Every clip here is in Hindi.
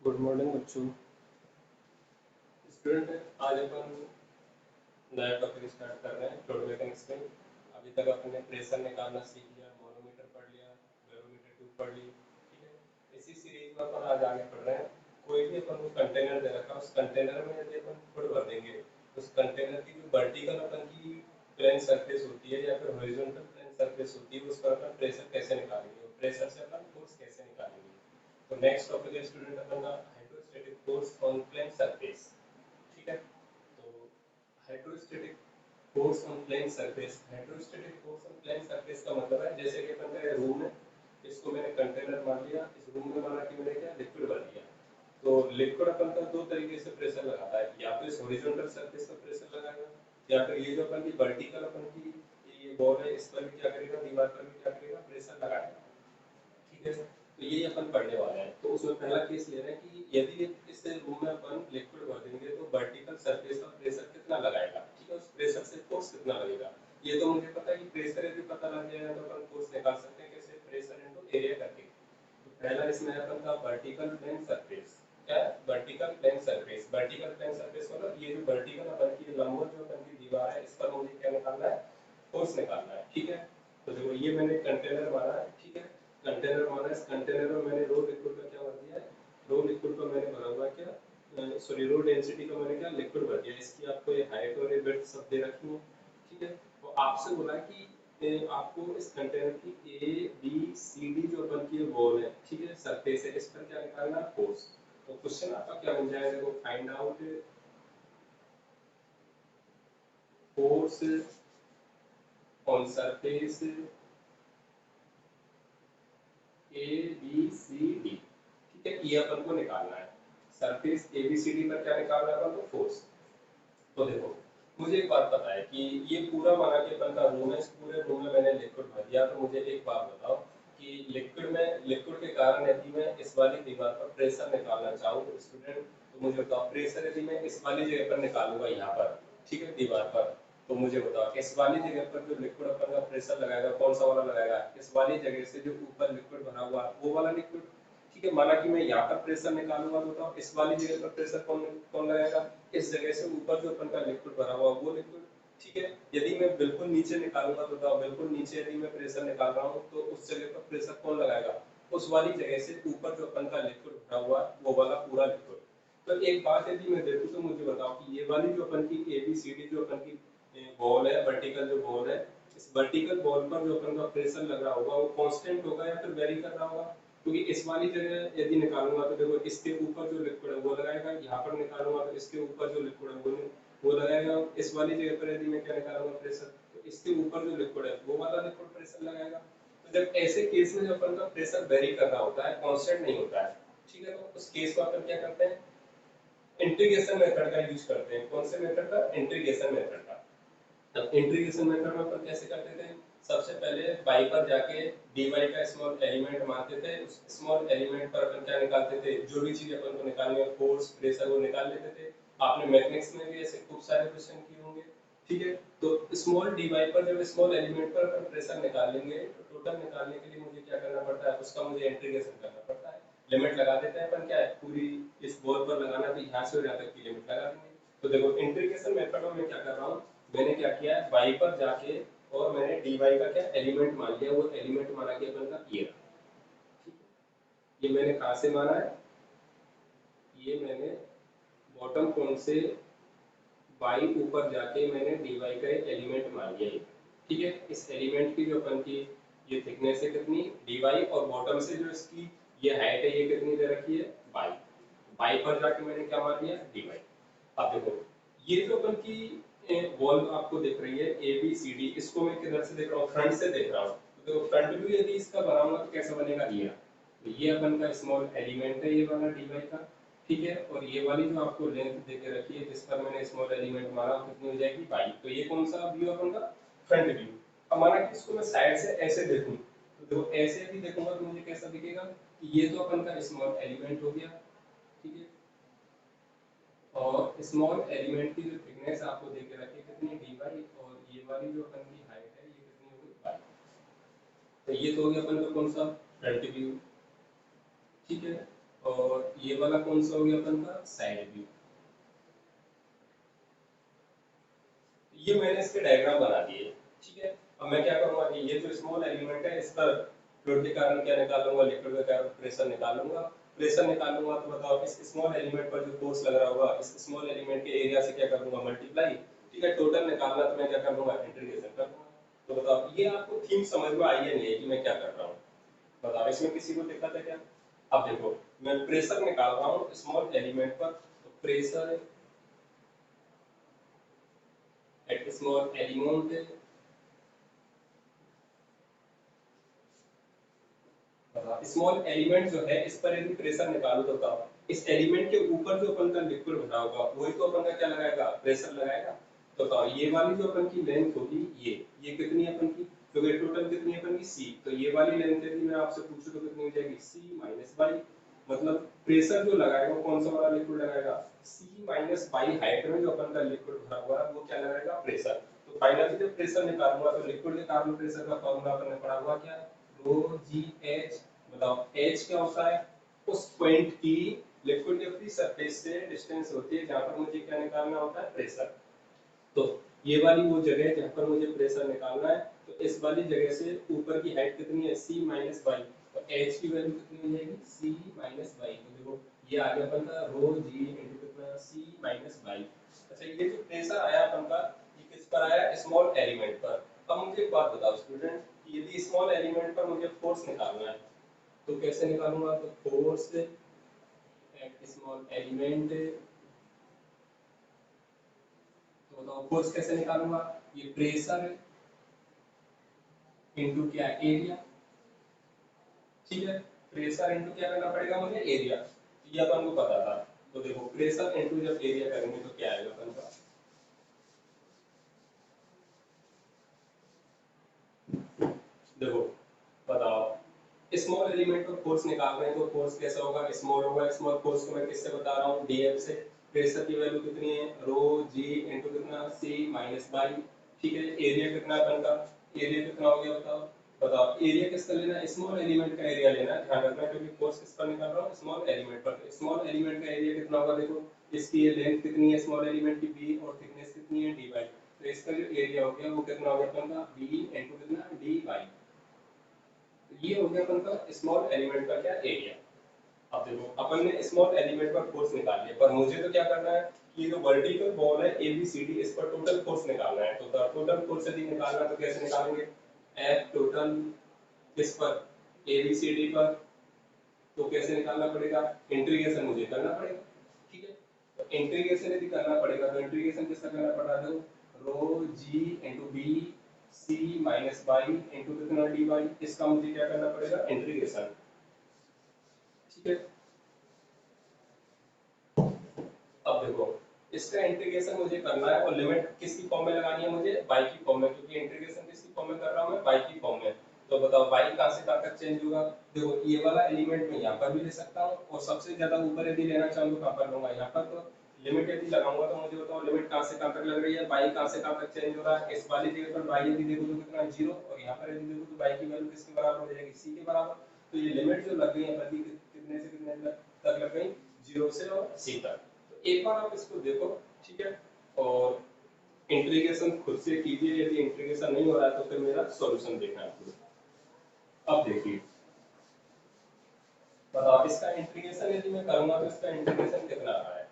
गुड मॉर्निंग बच्चों। स्टूडेंट, आज अपन नया टॉपिक स्टार्ट कर रहे हैं फ्लूइड मैकेनिक्स में। अभी तक अपन ने प्रेशर निकालना सीख लिया, मोनोमीटर पढ़ लिया, बैरोमीटर ट्यूब पढ़ ली। ठीक है, इसी सीरीज में अपन आज आगे पढ़ रहे हैं। कोई भी अपन को कंटेनर दे रखा है, उस कंटेनर में यदि अपन फ्लूइड भर देंगे, उस कंटेनर की जो वर्टिकल अपन की प्लेन सरफेस होती है या फिर हॉरिजॉन्टल प्लेन सरफेस होती है, उस पर अपन प्रेशर कैसे निकालेंगे और प्रेशर से अपन फोर्स कैसे निकालेंगे। तो नेक्स्ट टॉपिक है स्टूडेंट अपन का hydrostatic force on plane surface. ठीक है, तो hydrostatic force on plane surface, hydrostatic force on plane surface का मतलब है जैसे कि अपन का रूम है, इसको मैंने कंटेनर मान लिया, इस रूम में माना कि मैंने क्या लिक्विड भर दिया। तो लिक्विड अपन का दो तरीके से प्रेशर लगाता है, या तो इस हॉरिजॉन्टल सरफेस पर प्रेशर लगाएगा, या फिर ये जो अपन की वर्टिकल अपन की ये बॉल है, इस पर भी क्या करेगा, दीवार पर भी क्या करेगा, प्रेशर लगाएगा। ठीक है, तो ये अपन पढ़ने वाले हैं। तो उसमें पहला केस ले रहे हैं कि यदि इस रूम में अपन लिक्विड भर देंगे तो वर्टिकल सरफेस पर प्रेशर कितना लगाएगा। ठीक है, उस प्रेशर से फोर्स कितना लगेगा। ये तो मुझे पता है कि प्रेशर यदि पता लग जाएगा तो अपन फोर्स निकाल सकते हैं कैसे, प्रेशर इनटू एरिया करके। तो पहला इसमें अपन का वर्टिकल प्लेन सरफेस, क्या है vertical plane surface. Vertical plane surface मतलब ये जो वर्टिकल अपन की लंबवत जो अपन की दीवार है, इस पर मुझे क्या निकालना है, फोर्स निकालना है। ठीक है, तो देखो ये मैंने कंटेनर माना है। ठीक है, कंटेनर माना है, इस कंटेनर में मैंने रो लिक्विड का क्या भर दिया है, रो लिक्विड का मैंने भरा हुआ है क्या, सॉरी रो डेंसिटी का मैंने क्या लिक्विड भर दिया। इसकी आपको ये हाइट और ये विड्थ सब दे रखी है। ठीक है, तो आपसे बोला है कि आपको इस कंटेनर की ए बी सी डी जो अपन की वॉल है, ठीक है, सरफेस है, इस पर क्या निकालना है, फोर्स। तो क्वेश्चन आपका क्या बन जाएगा, देखो find out force on surface A B C D. ठीक है, ये अपन को निकालना है, surface A B C D पर क्या निकालना है अपन को, फोर्स। तो देखो मुझे एक बात पता है कि ये पूरा माना कि अपन का रूम है, इस पूरे रूम में मैंने लिक्विड भर दिया। तो मुझे एक बात बताओ कि लिक्विड के कारण यदि मैं इस वाली दीवार पर प्रेशर निकालना चाहूँ तो स्टूडेंट, तो मुझे बताओ प्रेशर यदि मैं इस वाली जगह पर निकालूंगा यहाँ पर, ठीक है, दीवार पर, तो मुझे बताओ इस वाली जगह पर जो लिक्विड अपन का प्रेशर लगाएगा कौन सा वाला लगाएगा, इस वाली जगह से जो ऊपर लिक्विड भरा हुआ है वो वाला लिक्विड। ठीक है, माना कि मैं यहाँ पर प्रेशर निकालूंगा तो बताओ इस वाली जगह पर प्रेशर कौन कौन लगाएगा, इस जगह से ऊपर जो अपन का लिक्विड भरा हुआ वो लिक्विड। ठीक है, यदि मैं बिल्कुल नीचे निकालूंगा तो बताओ बिल्कुल नीचे यदि मैं प्रेशर निकाल रहा हूँ तो उस जगह पर प्रेशर कौन लगाएगा, उस वाली जगह से ऊपर जो अपन का लिक्विड भरा हुआ वो वाला पूरा लिक्विड। तो एक बात यदि मैं देखूँ तो मुझे बताओ कि ये वाली जो अपन की ए बी सी डी जो अपन की बॉल है, वर्टिकल जो बॉल है, इस वर्टिकल बॉल पर जो अपन का प्रेशर लग रहा होगा वो कांस्टेंट होगा या फिर वेरी कर रहा होगा। क्योंकि इस वाली जगह यदि निकालूंगा तो देखो इसके ऊपर जो लिक्विड है वो लगाएगा, यहाँ पर निकालूंगा तो इसके ऊपर जो लिक्विड है वो लगाएगा। इस वाली जगह पर यदि मैं क्या निकालूंगा प्रेशर, तो इसके ऊपर जो लिक्विड है वो वाला लिक्विड प्रेशर लगाएगा। तो जब ऐसे केस में जब अपन का प्रेशर वेरी कर रहा होता है, कांस्टेंट नहीं होता है, ठीक है, तो उस केस को अपन क्या करते हैं, इंटीग्रेशन मेथड का यूज करते हैं। कौन से मेथड का, इंटीग्रेशन मेथड का। अब इंटीग्रेशन मेथड में अपन कैसे करते थे, सबसे पहले y पर जाके dy का स्मॉल एलिमेंट मानते थे, उस स्मॉल एलिमेंट पर अपन क्या निकालते थे, जो भी चीज अपन को निकालनी है, फोर्स प्रेशर, वो निकाल लेते थे। आपने मैथमेटिक्स में भी ऐसे खूब सारे क्वेश्चन किए होंगे। ठीक है, तो स्मॉल dy पर जब स्मॉल एलिमेंट पर अपन प्रेशर निकालेंगे तो टोटल निकालने के लिए मुझे क्या करना पड़ता है, उसका मुझे इंटीग्रेशन करना पड़ता है। लिमिट लगा देते हैं अपन, क्या है पूरी इस बॉल पर लगाना तो यहाँ से यहाँ तक की लिमिट लगा देंगे। तो देखो इंटीग्रेशन मेथड में मैं क्या कर रहा हूँ, मैंने क्या किया है y पर जाके और मैंने dy का क्या एलिमेंट मान लिया, वो एलिमेंट माना कि अपन का ये रहा। ठीक है, ये मैंने कहाँ से माना है, ये मैंने बॉटम पॉइंट से y ऊपर जाके मैंने dy का एक एलिमेंट मान लिया है। ठीक है, इस एलिमेंट की जो अपन की ये थिकनेस है कितनी, dy, और बॉटम से जो इसकी ये हाइट है ये कितनी दे रखी है, y। y पर जाके मैंने क्या मान लिया, dy। अब देखो ये जो अपन की वॉल आपको दिख रही है ए बी सी डी, इसको मैं किधर से देख रहा हूँ, फ्रंट से देख रहा हूँ। तो देखो फ्रंट व्यू यदि इसका बनाऊंगा तो कैसा बनेगा, ये। तो ये अपन का स्मॉल एलिमेंट है ये वाला डी वाई का। ठीक है, और ये वाली जो आपको लेंथ दे के रखी है जिस पर मैंने स्मॉल एलिमेंट मारा कितनी हो जाएगी, बाई। तो ये कौन सा व्यू अपन का, फ्रंट व्यू। अब माना कि इसको मैं साइड से ऐसे देखूं, तो देखो ऐसे भी देखूंगा तो मुझे कैसा दिखेगा कि ये तो अपन का स्मॉल एलिमेंट हो गया। ठीक है, और स्मॉल एलिमेंट की जो थिकनेस आपको दे के रखी है कितनी, डी वाई, और ये वाली जो अपन की हाइट है ये कितनी होगी, वाई। तो ये तो हो गया अपन का कौन सा, फ्रंट व्यू। ठीक है, और ये वाला कौन सा हो गया अपन का साइड व्यू। ये मैंने इसके डायग्राम बना दिए, ठीक है। अब मैं क्या करूंगा कि ये जो स्मॉल एलिमेंट है इस पर फ्लूइड के कारण क्या निकाल लूंगा, लिक्विड के कारण प्रेशर निकाल लूंगा। प्रेशर निकालूंगा तो बताओ इस स्मॉल एलिमेंट पर जो फोर्स लग रहा होगा इस स्मॉल एलिमेंट के एरिया से क्या कर दूंगा मल्टीप्लाई, ठीक है। टोटल निकालना तो मैं क्या कर दूंगा इंटीग्रेशन कर दूंगा। तो बताओ ये आपको थीम समझ में आई है नहीं है कि मैं क्या कर रहा हूँ, बताओ इसमें किसी को दिक्कत है क्या। अब देखो मैं प्रेशर निकाल रहा हूँ स्मॉल एलिमेंट पर, तो pressure at small element, small element जो है इस पर यदि प्रेशर निकालो तो बताओ इस एलिमेंट के ऊपर जो अपन का लिक्विड भरा होगा वही तो अपन का क्या लगाएगा प्रेशर लगाएगा। तो बताओ ये वाली जो अपन की लेंथ होगी ये कितनी है अपन की, तो ये टोटल कितनी है अपन की सी, तो ये वाली लेंथ यदि मैं आपसे पूछूं तो कितनी हो जाएगी सी माइनस बाई, मतलब प्रेशर जो लगाएगा वो कौन सा वाला लिक्विड लगाएगा सी माइनस बाई हाइट में जो अपन का लिक्विड भरा हुआ है वो क्या लगाएगा प्रेशर। तो फाइनली जब प्रेशर निकालूंगा तो लिक्विड के कारण प्रेशर का फॉर्मूला अपन ने पढ़ा हुआ क्या रो जी एच, बताओ एच क्या होता है उस पॉइंट की लिक्विड के फ्री सरफेस से डिस्टेंस होती है जहां पर मुझे क्या निकालना होता है प्रेशर। तो ये वाली वो जगह है जहां पर मुझे प्रेशर निकालना है, तो इस वाली जगह से ऊपर की हाइट कितनी है सी माइनस बाई, तो एच की वैल्यू कितनी हो जाएगी सी माइनस बाई। तो देखो ये आ गया अपन का रो जी इनटू कितना सी माइनस बाई। अच्छा ये जो प्रेशर आया अपन का ये किस पर आया स्मॉल एलिमेंट पर। अब मुझे एक बात बताओ स्टूडेंट, यदि स्मॉल एलिमेंट पर मुझे फोर्स निकालना है तो कैसे निकालूंगा, तो फोर्स एट स्मॉल एलिमेंट, तो बताओ फोर्स कैसे निकालूंगा, ये प्रेशर इनटू क्या एरिया, ठीक है। प्रेशर इनटू क्या करना पड़ेगा मुझे एरिया, ये अपन को पता था। तो देखो प्रेशर इनटू जब एरिया करेंगे तो क्या आएगा अपन का, देखो बताओ स्मॉल एलिमेंट पर फोर्स निकाल रहे हैं तो फोर्स कैसा होगा स्मॉल होगा, स्मॉल फोर्स को मैं किससे बता रहा हूँ डीएफ से। प्रेशर की वैल्यू कितनी है रो जी इनटू कितना सी माइनस बाई, ठीक है। एरिया कितना है अपन का, एरिया कितना हो गया बताओ, बताओ एरिया किसका लेना है स्मॉल एलिमेंट का एरिया लेना है, ध्यान रखना क्योंकि फोर्स किस पर निकाल रहा हूँ स्मॉल एलिमेंट पर। स्मॉल एलिमेंट का एरिया कितना होगा, देखो इसकी ये लेंथ कितनी है स्मॉल एलिमेंट की बी और थिकनेस कितनी है डी बाई, तो इसका जो एरिया हो गया वो कितना हो गया अपन का बी इनटू कितना डी बाई। तो ये हो गया अपन का स्मॉल एलिमेंट का क्या एरिया। अब देखो अपन ने स्मॉल एलिमेंट पर फोर्स निकाल लिया, पर मुझे तो क्या करना है कि जो वर्टिकल बॉल है एबीसीडी इस पर टोटल फोर्स निकालना है। तो टोटल फोर्स यदि निकालना है तो कैसे निकालेंगे, एफ टोटल इस पर एबीसीडी पर, तो कैसे निकालना पड़ेगा इंटीग्रेशन मुझे करना पड़ेगा, ठीक है। तो इंटीग्रेशन यदि करना पड़ेगा तो इंटीग्रेशन किसका करना पड़ रहा है, rho G into B C minus by into कितना डी बाई, इसका मुझे क्या करना पड़ेगा इंटीग्रेशन, ठीक है। अब देखो इसका इंटीग्रेशन मुझे करना है और लिमिट किसकी फॉर्म में लगानी है मुझे y की फॉर्म में, क्योंकि इंटीग्रेशन किसकी फॉर्म में कर रहा हूं मैं y की फॉर्म में। तो बताओ y कहां से कहां तक चेंज होगा, देखो ये वाला एलिमेंट मैं यहां पर भी ले सकता हूं और सबसे ज्यादा ऊपर यदि लेना चाहूं तो कहां पर लूंगा यहां पर। तो लिमिट यदि लगाऊंगा तो मुझे बताओ लिमिट कहां से कहां तक लग रही है, y कहां से कहां तक चेंज हो रहा है, इस वाली जगह पर y यदि देखो तो कितना 0 और यहां पर यदि देखो तो y की वैल्यू किसके बराबर हो जाएगी c के बराबर। तो ये लिमिट जो लग गई है प्रति कितने से कितने तक लग गई 0 से और c तक। तो एक बार आप इसको देखो, ठीक है। और इंटीग्रेशन खुद से कीजिए, यदि इंटीग्रेशन नहीं हो रहा है तो फिर मेरा सॉल्यूशन देखना है। अब देखिए बताओ इसका इंटीग्रेशन यदि मैं करूंगा तो इसका इंटीग्रेशन कितना आ रहा है,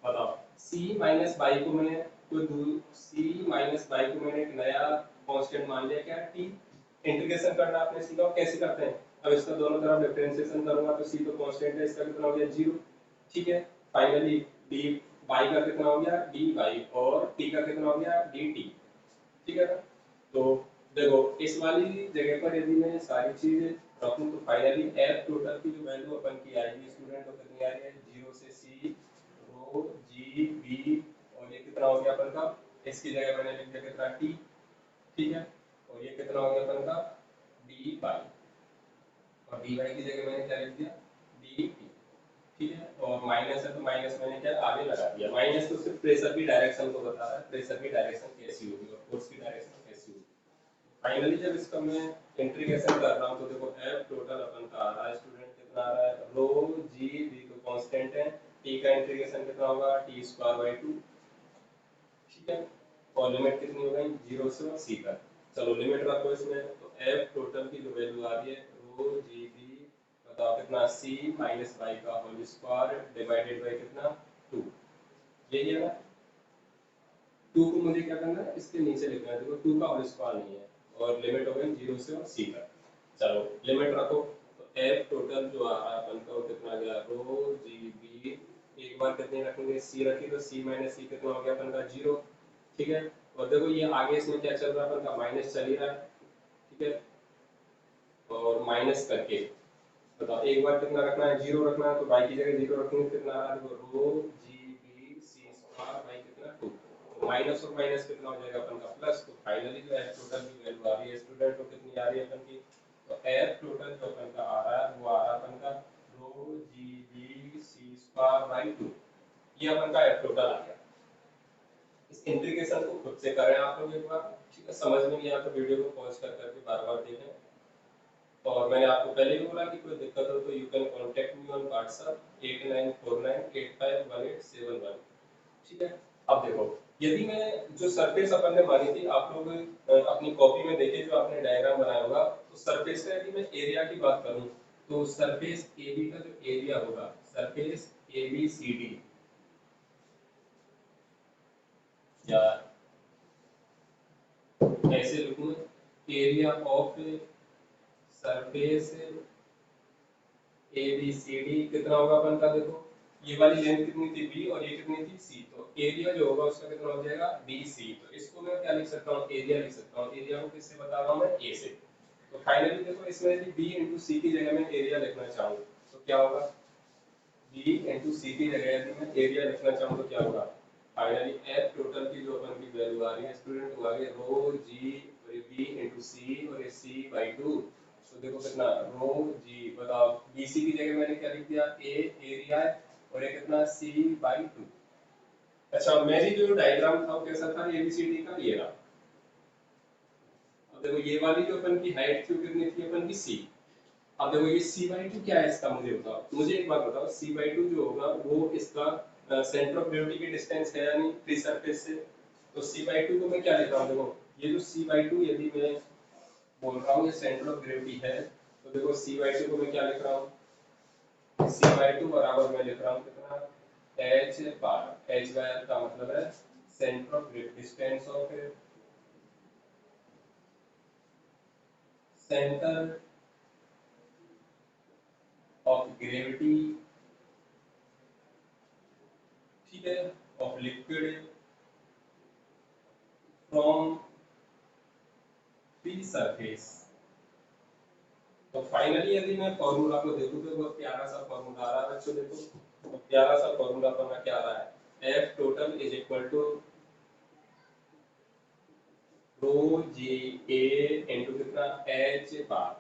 बताओ c माइनस बाई को मैंने कोई c माइनस बाई को मैंने एक नया कांस्टेंट मान लिया क्या t। इंटीग्रेशन करना आपने सीखा कैसे करते हैं, अब इसका दोनों तरफ डिफरेंशिएशन करूंगा तो c तो कांस्टेंट है इसका कितना हो गया 0, ठीक है। फाइनली डी बाई का कितना हो गया डी बाई और टी का कितना हो गया डी टी, ठीक है ना। तो देखो इस वाली जगह पर यदि मैं सारी चीजें रखूं तो फाइनली एफ टोटल की जो वैल्यू अपन की आएगी स्टूडेंट तो कितनी आ रही है 0 से सी रो जी बी और ये कितना हो गया अपन का, इसकी जगह मैंने लिख दिया कितना टी, ठीक है। और ये कितना हो गया अपन का डी बाई और डी बाई की जगह मैंने क्या लिख दिया डी टी, ठीक है। और माइनस है तो माइनस मैंने क्या आगे लगा दिया, माइनस तो सिर्फ प्रेशर की डायरेक्शन को बता रहा है, प्रेशर की डायरेक्शन कैसी होगी और फोर्स की डायरेक्शन कैसी होगी। फाइनली जब इसका मैं इंटीग्रेशन कर रहा हूँ तो देखो एफ टोटल अपन का आ रहा है स्टूडेंट कितना आ रहा है, रो जी बी तो कांस्टेंट है, टी का इंटीग्रेशन कितना होगा, टी स्क्वायर बाई 2, ठीक है। और लिमिट कितनी हो गई, 0 से और सी तक। चलो लिमिट रखो इसमें, तो एफ टोटल की जो वैल्यू आ रही है रो जी बी, बताओ कितना, सी माइनस बाई का होल स्क्वायर डिवाइडेड बाई कितना, 2, यही है ना। 2 को मुझे क्या करना है, इसके नीचे लिखना है, देखो 2 का होल स्क्वायर नहीं है, और लिमिट हो गई 0 से और सी तक। चलो लिमिट रखो, तो एफ टोटल जो आ रहा है अपन का वो कितना गया, रो जी बी, एक बार कितने रखेंगे, सी रखी तो सी माइनस सी कितना हो गया अपन का, 0, ठीक है। और देखो ये आगे इसमें क्या चल रहा है अपन का, माइनस चल ही रहा है, ठीक है। और माइनस करके बताओ एक बार कितना रखना है, 0 रखना है, तो बाई की जगह 0 रखेंगे, कितना आ रहा है, देखो rho G B C square by कितना, 2, तो माइनस और माइनस कितना हो जाएगा अपन का, प्लस। तो फाइनली जो एफ टोटल की वैल्यू आ रही है स्टूडेंट, तो कितनी आ रही है अपन की, तो एफ टोटल जो अपन का आ रहा है वो आ रहा है अपन का rho G B C square by 2, ये अपन का एफ टोटल आ गया। इस इंटीग्रेशन को खुद से करें आप लोग एक बार, ठीक है। समझ में नहीं आया तो वीडियो को पॉज कर करके बार बार देखें। और मैंने आपको पहले भी बोला कि कोई दिक्कत हो तो you can contact me on WhatsApp 8949851871, ठीक है। अब देखो, यदि मैं जो सरफेस अपन ने मानी थी, आप लोग अपनी कॉपी में देखिए जो आपने डायग्राम बनाया होगा, तो सरफेस का यदि मैं एरिया की बात करूं, तो सरफेस ए बी का जो एरिया होगा, surface A B C D, या ऐसे लिखूं, area of surface A B C D कितना होगा अपन का, देखो ये वाली लेंथ कितनी थी बी, और ये कितनी थी सी, तो एरिया जो होगा उसका कितना हो जाएगा, बी सी। तो इसको मैं क्या लिख सकता हूँ, एरिया लिख सकता हूँ। एरिया को किससे बता रहा हूँ मैं, ए से। तो फाइनली देखो इसमें यदि बी इंटू सी की जगह मैं एरिया लिखना चाहूँ तो क्या होगा, बी इंटू सी की जगह यदि मैं एरिया लिखना चाहूँ तो क्या होगा, फाइनली एफ टोटल की जो अपन की वैल्यू आ रही है स्टूडेंट, वो आ गई रो जी बी इंटू सी, और ये सी बाई 2। तो देखो कितना, रो जी, बताओ बीसी की जगह मैंने क्या लिख दिया, ए एरिया है, और ये कितना, सी बाई 2। अच्छा, मेरी जो डायग्राम था वो कैसा था, एबीसीडी का, ये रहा। अब देखो ये वाली जो अपन की हाइट थी वो कितनी थी अपन की, सी। अब देखो ये सी बाई 2 क्या है इसका, मुझे बताओ, मुझे एक बात बताओ, सी बाई 2 जो होगा वो इसका सेंटर ऑफ ग्रेविटी की डिस्टेंस है या नहीं फ्री सरफेस से। तो सी बाई 2 को मैं क्या लिख रहा हूँ, देखो ये जो सी बाई 2 यदि मैं बोल रहा हूँ ये सेंटर ऑफ ग्रेविटी है, तो देखो सी बाई 2 को मैं क्या लिख रहा हूँ, सी बाई 2 बराबर मैं लिख रहा हूँ कितना, एच बार। एच बार का मतलब है centre of gravity, distance of centre of gravity, ठीक है, of liquid from free surface. तो फाइनली यदि मैं फॉर्मूला को देखूं तो बहुत प्यारा सा फॉर्मूला आ रहा है बच्चों, देखो तो प्यारा सा फॉर्मूला अपना क्या आ रहा है, F total is equal to rho g A into कितना, एच बार।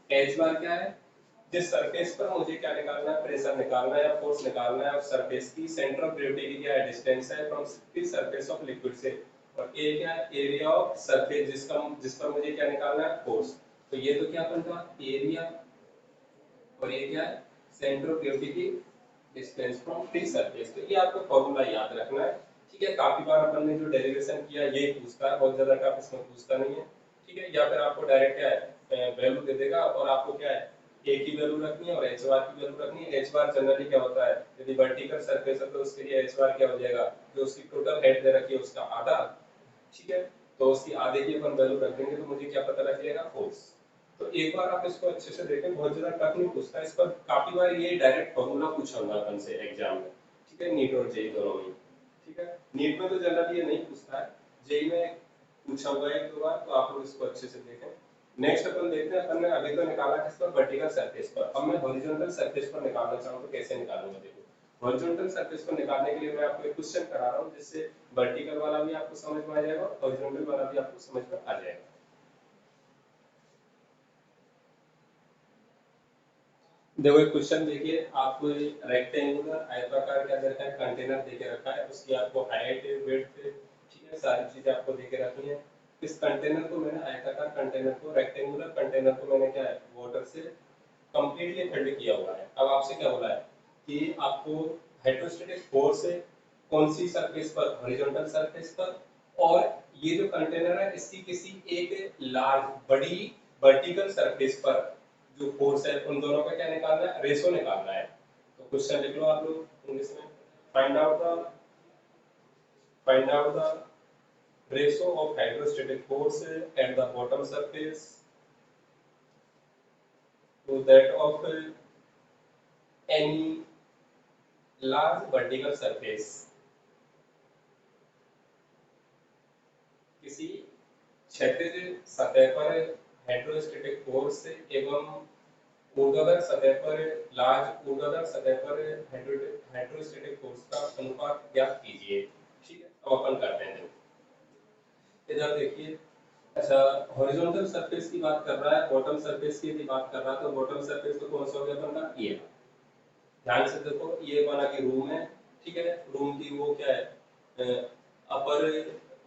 एच बार क्या है, जिस सरफेस पर मुझे क्या निकालना है, प्रेशर निकालना है या फोर्स निकालना है, उस सरफेस की सेंटर ऑफ ग्रेविटी की क्या है, डिस्टेंस है from the surface of liquid से। और ए क्या है, एरिया ऑफ सरफेस जिस पर मुझे क्या निकालना है, फोर्स। तो ये तो क्या बनता है, एरिया, और ये क्या है, सेंटर ऑफ ग्रेविटी की डिस्टेंस फ्रॉम फ्री सरफेस। तो ये आपको फॉर्मूला याद रखना है, ठीक है। काफी बार अपन ने जो डेरिवेशन किया यही पूछता है, बहुत ज्यादा टफ इसमें पूछता नहीं है, ठीक है। या फिर आपको डायरेक्ट क्या है, वैल्यू दे देगा, और आपको क्या है, ए की वैल्यू रखनी है और एच बार की वैल्यू रखनी है। एच बार जनरली क्या होता है, यदि वर्टिकल सरफेस है तो उसके लिए एच बार क्या हो जाएगा, जो उसकी टोटल हाइट दे रखी है उसका आधा, ठीक है। तो उसकी आधे की अपन वैल्यू रख देंगे तो मुझे क्या पता लग जाएगा, फोर्स। तो एक बार आप इसको अच्छे से देखें, बहुत ज्यादा टफ नहीं पूछता, इस पर काफी बार ये डायरेक्ट फॉर्मूला पूछा हुआ अपन से एग्जाम में, ठीक है, नीट और जेई दोनों में, ठीक है। नीट में तो जनरली ये नहीं पूछता है, जेई में पूछा हुआ है एक दो बार, तो आप लोग इसको अच्छे से देखें। नेक्स्ट अपन देखते हैं, अपन ने अभी तो निकाला किस पर, वर्टिकल सरफेस पर। अब मैं हॉरिजॉन्टल सरफेस पर निकालना चाहूँ तो कैसे निकालूंगा, देखो हॉरिजॉन्टल सरफेस पर निकालने के लिए मैं आपको एक क्वेश्चन करा रहा हूँ, जिससे वर्टिकल वाला भी आपको समझ में आ जाएगा और हॉरिजॉन्टल वाला भी आपको समझ में आ जाएगा। देखो एक क्वेश्चन देखिए, आपको रेक्टेंगुलर आयताकार क्या दे रखा है, कंटेनर दे के रखा है, उसकी आपको हाइट विड्थ, ठीक है, सारी चीजें आपको दे के रखी है। इस कंटेनर को मैंने, आयताकार कंटेनर को, रेक्टेंगुलर कंटेनर को मैंने क्या है, वाटर से कंप्लीटली फिल्ड किया हुआ है। अब आपसे क्या बोला है कि आपको हाइड्रोस्टेटिक फोर्स है कौन सी सरफेस पर, हॉरिजॉन्टल सरफेस पर, और ये जो कंटेनर है इसकी किसी एक लार्ज बड़ी वर्टिकल सरफेस पर जो फोर्स है उन दोनों का क्या निकालना है, रेशो निकालना है। तो क्वेश्चन लिख लो आप लोग इंग्लिश में, find out the find out the ratio of hydrostatic force at the bottom surface to that of any large vertical surface। किसी क्षैतिज सतह पर हाइड्रोस्टेटिक फोर्स एवं ऊर्ध्वाधर सतह पर लार्ज ऊर्ध्वाधर सतह पर हाइड्रोस्टेटिक फोर्स का अनुपात ज्ञात कीजिए। ठीक है, अब अपन करते हैं। इधर देखिए, अच्छा हॉरिजॉन्टल सरफेस की बात कर रहा है, बॉटम सरफेस की भी बात कर रहा है, तो बॉटम सरफेस तो कौन सा हो गया अपन का, ये। ध्यान से देखो, ये बना की रूम है, ठीक है, रूम की वो क्या है, अपर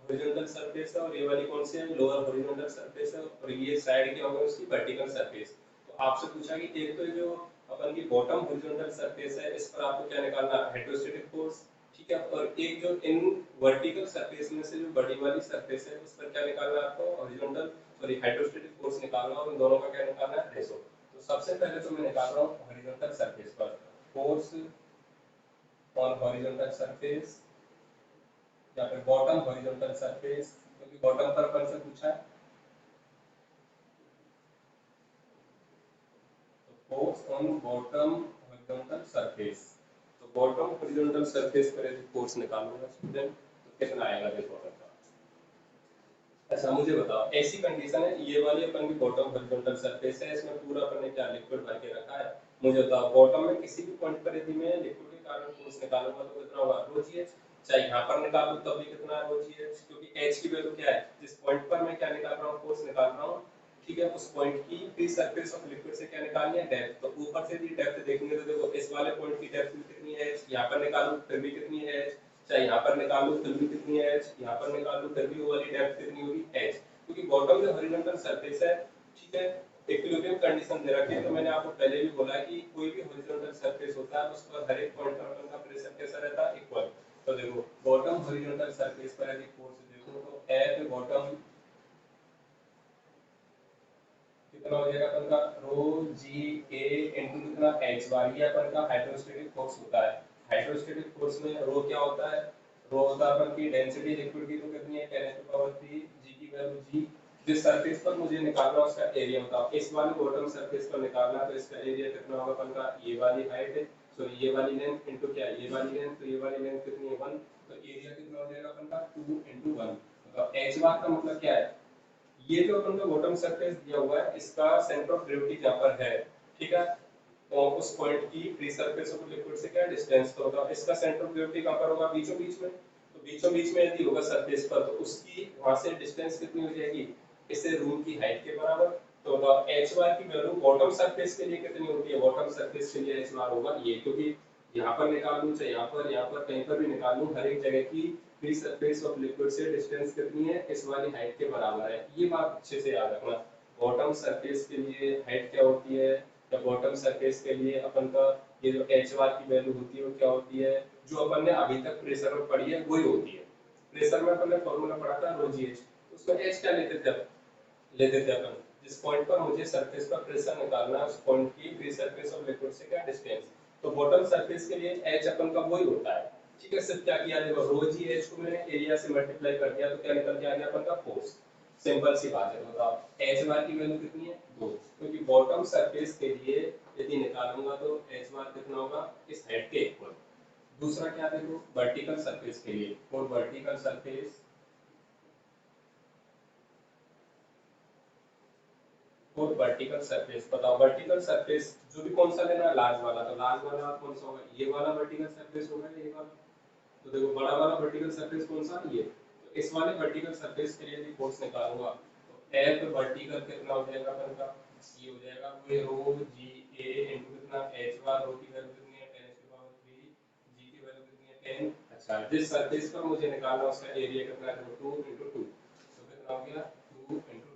हॉरिजॉन्टल सरफेस है, और ये वाली कौन सी है, लोअर हॉरिजॉन्टल सरफेस है, और ये साइड क्या होगा उसकी वर्टिकल सरफेस। तो आपसे पूछा कि एक तो जो अपन की बॉटम हॉरिजॉन्टल सरफेस है इस पर आपको क्या निकालना है, हाइड्रोस्टेटिक फोर्स। ठीक है, और एक जो इन वर्टिकल सरफेस में से जो बड़ी वाली सरफेस है उस पर क्या निकालना है आपको, हॉरिजॉन्टल सॉरी हाइड्रोस्टेटिक फोर्स निकालना, और इन दोनों का क्या निकालना है, रेशो। तो सबसे पहले तो मैं निकाल रहा हूँ हॉरिजॉन्टल सरफेस पर फोर्स ऑन हॉरिजॉन्टल सरफेस, या फिर बॉटम हॉरिजॉन्टल सरफेस, क्योंकि बॉटम पर अपन से पूछा है। तो force on bottom horizontal surface, तो बॉटम हॉरिजॉन्टल सरफेस पर यदि फोर्स निकालूंगा स्टूडेंट तो कितना आएगा, देखो अपन का। अच्छा मुझे बताओ, ऐसी कंडीशन है, ये वाली अपन की बॉटम हॉरिजॉन्टल सरफेस है, इसमें पूरा अपन ने क्या लिक्विड भर के रखा है। मुझे बताओ बॉटम में किसी भी पॉइंट पर यदि मैं लिक्विड के कारण फोर्स निकालूंगा तो कितना होगा, रो जी एच। चाहे यहाँ पर निकालूं तब भी कितना है, रो जी एच, क्योंकि एच की वैल्यू क्या है, जिस पॉइंट पर मैं क्या निकाल रहा हूँ, फोर्स निकाल रहा हूँ, ठीक है, उस पॉइंट की फ्री सरफेस ऑफ लिक्विड से क्या निकालनी है, डेप्थ। तो ऊपर से यदि डेप्थ देखेंगे तो देखो इस वाले पॉइंट की डेप्थ भी कितनी है, यहाँ पर निकालूं फिर भी कितनी है, चाहे यहाँ पर निकालूं फिर भी कितनी है, यहाँ पर निकालूं फिर भी वो वाली डेप्थ कितनी होगी, एच। क्योंकि बॉटम जो हॉरिजॉन्टल सरफेस है, ठीक है, इक्विलिब्रियम कंडीशन दे रखी है। तो मैंने आपको पहले भी बोला कि कोई भी हॉरिजॉन्टल सरफेस होता है उस पर हर एक पॉइंट पर का प्रेशर कैसा रहता है, इक्वल। तो देखो बॉटम हॉरिजॉन्टल सरफेस पर यदि फोर्स देखो तो एट बॉटम कितना हो जाएगा अपन का, रो जी ए इनटू कितना, एच बार, ये अपन का हाइड्रोस्टेटिक फोर्स होता है। हाइड्रोस्टेटिक फोर्स में रो क्या होता है, रो होता है अपन की डेंसिटी लिक्विड की, तो कितनी है 10⁻³ जी की वैल्यू जी। जिस सरफेस पर मुझे निकालना उसका एरिया बताओ, इस वाले बॉटम सरफेस पर निकालना, तो इसका एरिया कितना होगा अपन का, ये वाली हाइट है, सो ये वाली लेंथ इनटू क्या, ये वाली लेंथ, तो ये वाली लेंथ कितनी है 1, तो एरिया कितना हो जाएगा अपन का 2 × 1। मतलब एच बार का मतलब क्या है, ये जो अपन का बॉटम सरफेस दिया हुआ है इसका सेंटर ऑफ ग्रेविटी यहाँ पर है, ठीक है, और उस पॉइंट की फ्री सरफेस ऑफ लिक्विड से क्या डिस्टेंस तो होगा, इसका सेंटर ऑफ ग्रेविटी कहाँ पर होगा, बीचों बीच में। तो बीचों बीच में यदि होगा सरफेस पर तो उसकी वहां से डिस्टेंस कितनी हो जाएगी, इससे रूम की हाइट के बराबर। तो एच बार की वैल्यू बॉटम सरफेस के लिए कितनी होती है, बॉटम सरफेस के लिए एच बार होगा ये, क्योंकि यहाँ पर निकाल लूँ चाहे यहाँ पर कहीं पर भी निकाल लूँ, हर एक जगह की फ्री सरफेस ऑफ लिक्विड से डिस्टेंस कितनी है, इस वाली हाइट के बराबर है। ये बात अच्छे से याद रखना। बॉटम सरफेस के लिए हाइट क्या होती है, या बॉटम सरफेस के लिए अपन का ये जो एच बार की वैल्यू होती है वो क्या होती है, जो अपन ने अभी तक प्रेशर में पढ़ी है वही होती है। प्रेशर में अपन ने फॉर्मूला पढ़ा था रो जी एच, उसमें एच क्या लेते थे अपन, जिस पॉइंट पर मुझे सरफेस पर प्रेशर निकालना है उस पॉइंट की फ्री सरफेस ऑफ लिक्विड से क्या डिस्टेंस। तो बॉटम सरफेस के लिए एच अपन का वही होता है, ठीक है। सिर्फ क्या किया, देखो रो जी एच को मैंने एरिया से मल्टीप्लाई कर दिया तो क्या निकल के आ गया अपन का फोर्स। सिंपल सी बात है, बताओ एच बार की वैल्यू कितनी है 2, क्योंकि बॉटम सरफेस के लिए यदि निकालूंगा तो एच बार कितना होगा, इस हाइट के इक्वल। दूसरा क्या देखो वर्टिकल सरफेस के लिए, और वर्टिकल सरफेस और वर्टिकल सरफेस बताओ, वर्टिकल सरफेस जो भी कौन सा लेना है, लार्ज वाला, तो लार्ज वाला कौन सा होगा, ये वाला वर्टिकल सरफेस होगा, ये वाला। तो देखो बड़ा वाला वर्टिकल सरफेस कौन सा, ये। तो इस वाले वर्टिकल सरफेस के लिए यदि फोर्स निकालूंगा तो एफ वर्टिकल कितना हो जाएगा अपन का, ये हो जाएगा वो रो जी ए इनटू कितना एच बार, रो की वैल्यू कितनी है 10⁻³ जी की वैल्यू कितनी है 10। अच्छा जिस सरफेस पर मुझे निकालना उसका एरिया कितना है, 2 × 2, तो कितना हो गया 2 × 2।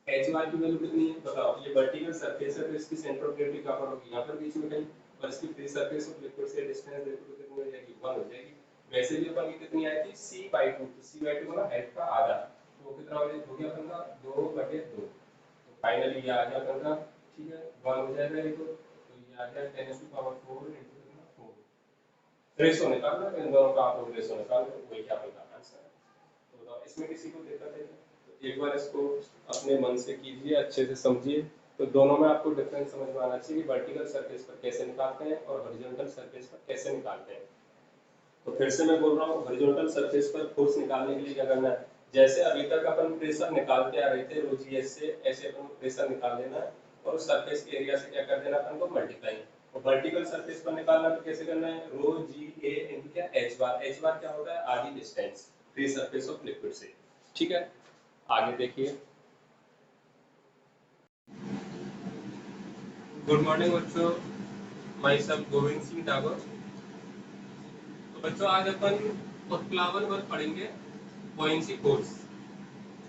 एच बार की वैल्यू कितनी है बताओ। ये वर्टिकल सरफेस है तो इसकी सेंटर ऑफ ग्रेविटी कहां पर होगी, यहां पर बीच में कहीं, और इसकी फ्री सरफेस ऑफ लिक्विड से डिस्टेंस देखो तो कितनी हो जाएगी, 1 हो जाएगी। वैसे भी अपन की कितनी आई थी c/2, तो c/2 मतलब हाइट का आधा, तो वो कितना हो गया अपन का 2/2। तो फाइनली ये आ गया अपन का, ठीक है 1 हो जाएगा ये, तो ये आ गया 10⁴ into 4। रेशो निकालना है, इन दोनों का आप लोग रेशो निकाल लो, वही अपन का आंसर है। तो बताओ इसमें किसी को दिक्कत है क्या? तो एक बार इसको अपने मन से कीजिए, अच्छे से समझिए, तो दोनों में आपको डिफरेंस समझ में आना चाहिए कि वर्टिकल सरफेस पर कैसे निकालते हैं और हॉरिजॉन्टल सरफेस पर कैसे निकालते हैं। तो फिर से मैं बोल रहा हूँ, हॉरिजॉन्टल सरफेस पर फोर्स निकालने के लिए क्या करना है, जैसे अभी तक अपन प्रेशर निकालते आ रहे थे रो जीएस से, ऐसे अपन को प्रेशर निकाल देना है और उस सरफेस के एरिया से क्या कर देना अपन को मल्टीप्लाई। और वर्टिकल सरफेस पर निकालना तो कैसे करना है, रो जी ए इनटू क्या एच बार। एच बार क्या होता है, आधी distance free surface of liquid से। ठीक है, आगे देखिए। गुड मॉर्निंग बच्चों, माई सेल्फ गोविंद सिंह डाबर। तो बच्चों आज अपन उत्प्लावन बल पढ़ेंगे, बॉयंसी फोर्स।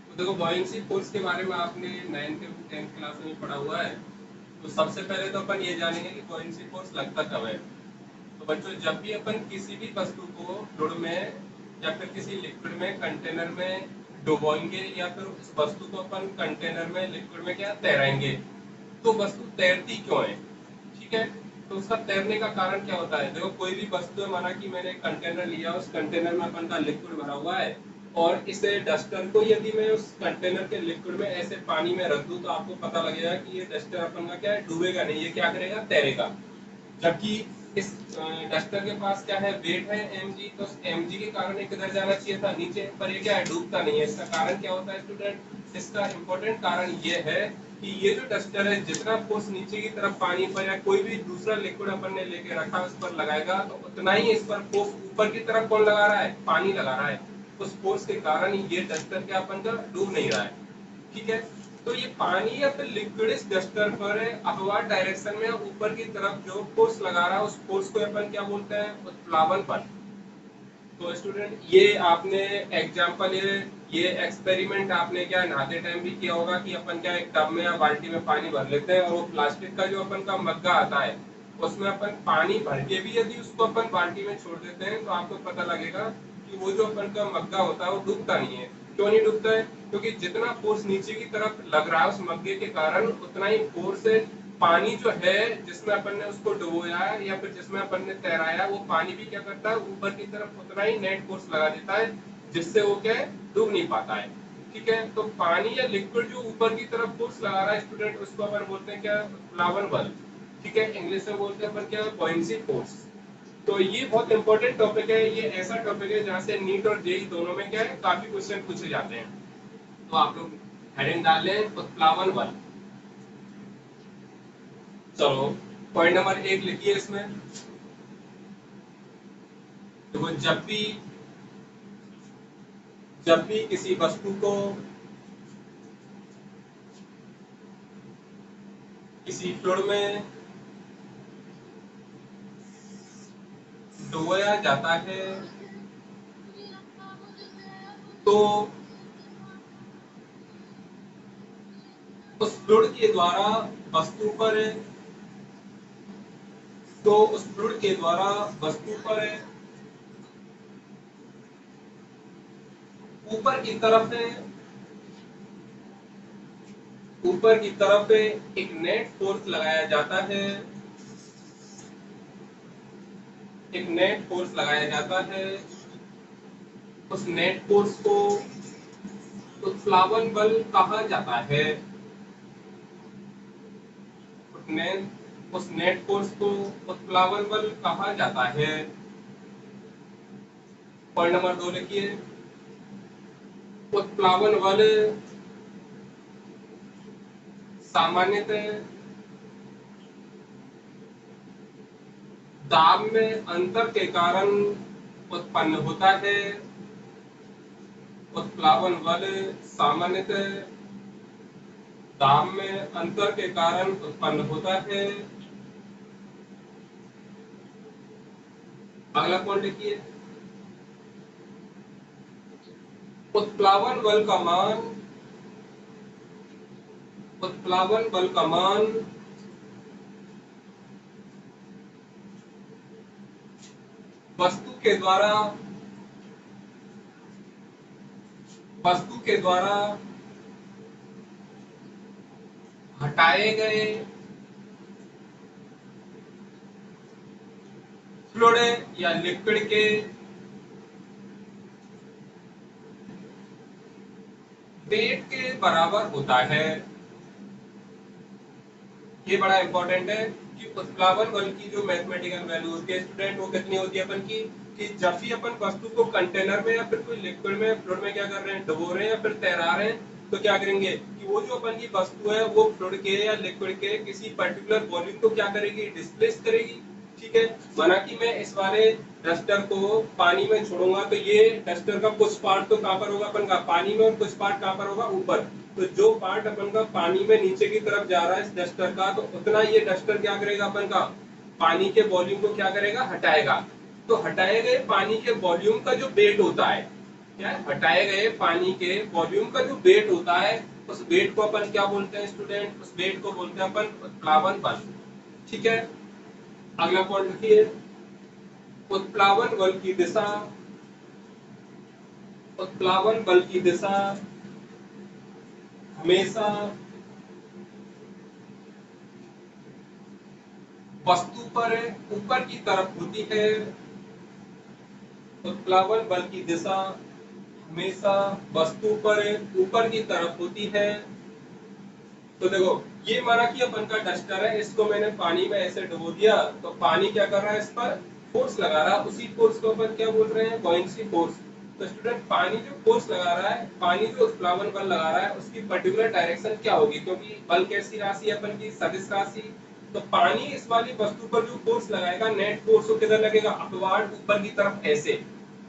तो देखो बॉयंसी फोर्स के बारे में आपने 9th 10th क्लास में पढ़ा हुआ है। तो सबसे पहले तो अपन ये जानेंगे कि बॉयंसी फोर्स लगता कब है। तो बच्चों जब भी अपन किसी भी वस्तु को फ्लूइड में या फिर किसी लिक्विड में कंटेनर में डुबोएंगे या फिर उस वस्तु को अपन कंटेनर में लिक्विड में क्या तैराएंगे, तो वस्तु तैरती क्यों है, ठीक है। तो उसका तैरने का कारण क्या होता है, देखो कोई भी वस्तु है, माना कि मैंने कंटेनर लिया, उस कंटेनर में अपन का लिक्विड भरा हुआ है और इसे डस्टर को यदि मैं उस कंटेनर के लिक्विड में ऐसे पानी में रख दूं तो आपको पता लगेगा कि ये डस्टर अपन का क्या है, डूबेगा नहीं, ये क्या करेगा, तैरेगा। जबकि इस डस्टर के पास क्या है, वेट है mg, तो mg के कारण ये किधर जाना चाहिए था, नीचे, पर ये क्या है, डूबता नहीं है। इसका कारण क्या होता है स्टूडेंट, इसका इम्पोर्टेंट कारण ये है कि ये जो डस्टर है जितना फोर्स नीचे की तरफ पानी पर या कोई भी दूसरा लिक्विड अपन ने लेके रखा उस पर लगाएगा तो उतना ही इस पर फोर्स ऊपर की तरफ कौन लगा रहा है, पानी लगा रहा है। उस फोर्स के कारण ये डस्टर क्या अपन का डूब नहीं रहा है, ठीक है। तो ये पानी या फिर लिक्विड इस डस्टर पर अपवर्ड डायरेक्शन में ऊपर की तरफ जो फोर्स लगा रहा है उस फोर्स को अपन क्या बोलते हैं, उत्प्लावन बल। तो स्टूडेंट ये आपने एग्जांपल, ये एक्सपेरिमेंट आपने क्या नहाते टाइम भी किया होगा कि अपन क्या एक टब में या बाल्टी में पानी भर लेते हैं और वो प्लास्टिक का जो अपन का मग्गा आता है उसमें अपन पानी भर के भी यदि उसको अपन बाल्टी में छोड़ देते हैं तो आपको पता लगेगा कि वो जो अपन का मग्गा होता है वो डूबता नहीं है। क्यों नहीं डूबता है, क्योंकि जितना फोर्स नीचे की तरफ लग रहा है उस मग्गे के कारण उतना ही फोर्स पानी जो है जिसमें अपन ने उसको डुबोया या फिर जिसमें अपन ने तैराया, वो पानी भी क्या करता है, ऊपर की तरफ उतना ही नेट फोर्स लगा देता है जिससे वो क्या है, डूब नहीं पाता है। ठीक है, तो पानी या लिक्विड जो ऊपर की तरफ फोर्स लगा रहा है स्टूडेंट, उसको अपन बोलते हैं क्या, प्लावन बल। ठीक है, इंग्लिश में बोलते हैं अपन क्या, बॉयंसी फोर्स। तो ये बहुत इंपॉर्टेंट टॉपिक है, ये ऐसा टॉपिक है जहाँ से नीट और जेई दोनों में क्या है, काफी क्वेश्चन पूछे जाते हैं। तो आप लोग हेडिंग डाल लें उत्प्लावन बल। चलो पॉइंट नंबर 1 लिखिए इसमें। देखो जब भी किसी वस्तु को किसी फ्लूइड में डुबोया जाता है तो उस फ्लूइड के द्वारा वस्तु पर उस फ्लूइड के द्वारा वस्तु पर ऊपर की तरफ ऊपर की तरफ एक नेट फोर्स लगाया जाता है, एक नेट फोर्स लगाया जाता है। उस नेट फोर्स को उत्प्लावन बल कहा जाता है। उस नेट फोर्स को उत्प्लावन बल कहा जाता है। पॉइंट नंबर 2 लिखिए। उत्प्लावन बल सामान्यतः दाब में अंतर के कारण उत्पन्न होता है। उत्प्लावन बल सामान्यतः दाब में अंतर के कारण उत्पन्न होता है। अगला पॉइंट लिखिए। उत्प्लावन बल का मान उत्प्लावन बल का मान वस्तु के द्वारा हटाए गए फ्लूइड या लिक्विड के वेट के बराबर होता है। ये बड़ा इंपॉर्टेंट है कि उत्प्लावन बल की जो मैथमेटिकल वैल्यू होती है स्टूडेंट, वो कितनी होती है अपन की, कि जब भी अपन वस्तु को कंटेनर में या फिर कोई लिक्विड में फ्लूइड में क्या कर रहे हैं, डुबो रहे हैं या फिर तैरा रहे हैं, तो क्या करेंगे कि वो जो अपन की वस्तु है वो फ्लूइड के या लिक्विड के किसी पर्टिकुलर वॉल्यूम को क्या करेगी, डिस्प्लेस करेगी। ठीक है, माना कि मैं इस वाले डस्टर को पानी में छोड़ूंगा तो ये डस्टर का कुछ पार्ट तो कहां पर होगा अपन का, पानी में, और कुछ पार्ट कहां पर होगा, ऊपर। तो जो पार्ट अपन का पानी में नीचे की तरफ जा रहा है इस डस्टर का, तो उतना ये डस्टर क्या करेगा अपन का, पानी के वॉल्यूम को क्या करेगा, हटाएगा। तो हटाए गए पानी के वॉल्यूम का जो वेट होता है, क्या है, हटाए गए पानी के वॉल्यूम का जो वेट होता है, उस वेट को अपन क्या बोलते हैं स्टूडेंट, उस वेट को बोलते हैं अपन उत्प्लावन बल। ठीक है, अगला पॉइंट लिखिए, उत्प्लावन बल की दिशा, उत्प्लावन बल की दिशा हमेशा वस्तु पर ऊपर की तरफ होती है। उत्प्लावन बल की दिशा हमेशा वस्तु पर ऊपर की तरफ होती है। तो देखो, ये माना कि अपन का डस्टर है, इसको मैंने पानी में ऐसे डुबो दिया, तो पानी क्या कर रहा है, इस पर फोर्स लगा रहा है, उसी फोर्स को अपन क्या बोल रहे हैं, बॉयंसी फोर्स। तो स्टूडेंट, पानी जो फोर्स लगा रहा है, पानी जो उत्प्लावन बल लगा रहा है, उसकी पर्टिकुलर डायरेक्शन क्या होगी, क्योंकि बल कैसी राशि है अपन की, सदिश राशि। तो पानी इस वाली वस्तु पर जो फोर्स लगाएगा, नेट फोर्स वो किधर लगेगा, अपवार्ड, ऊपर की तरफ ऐसे।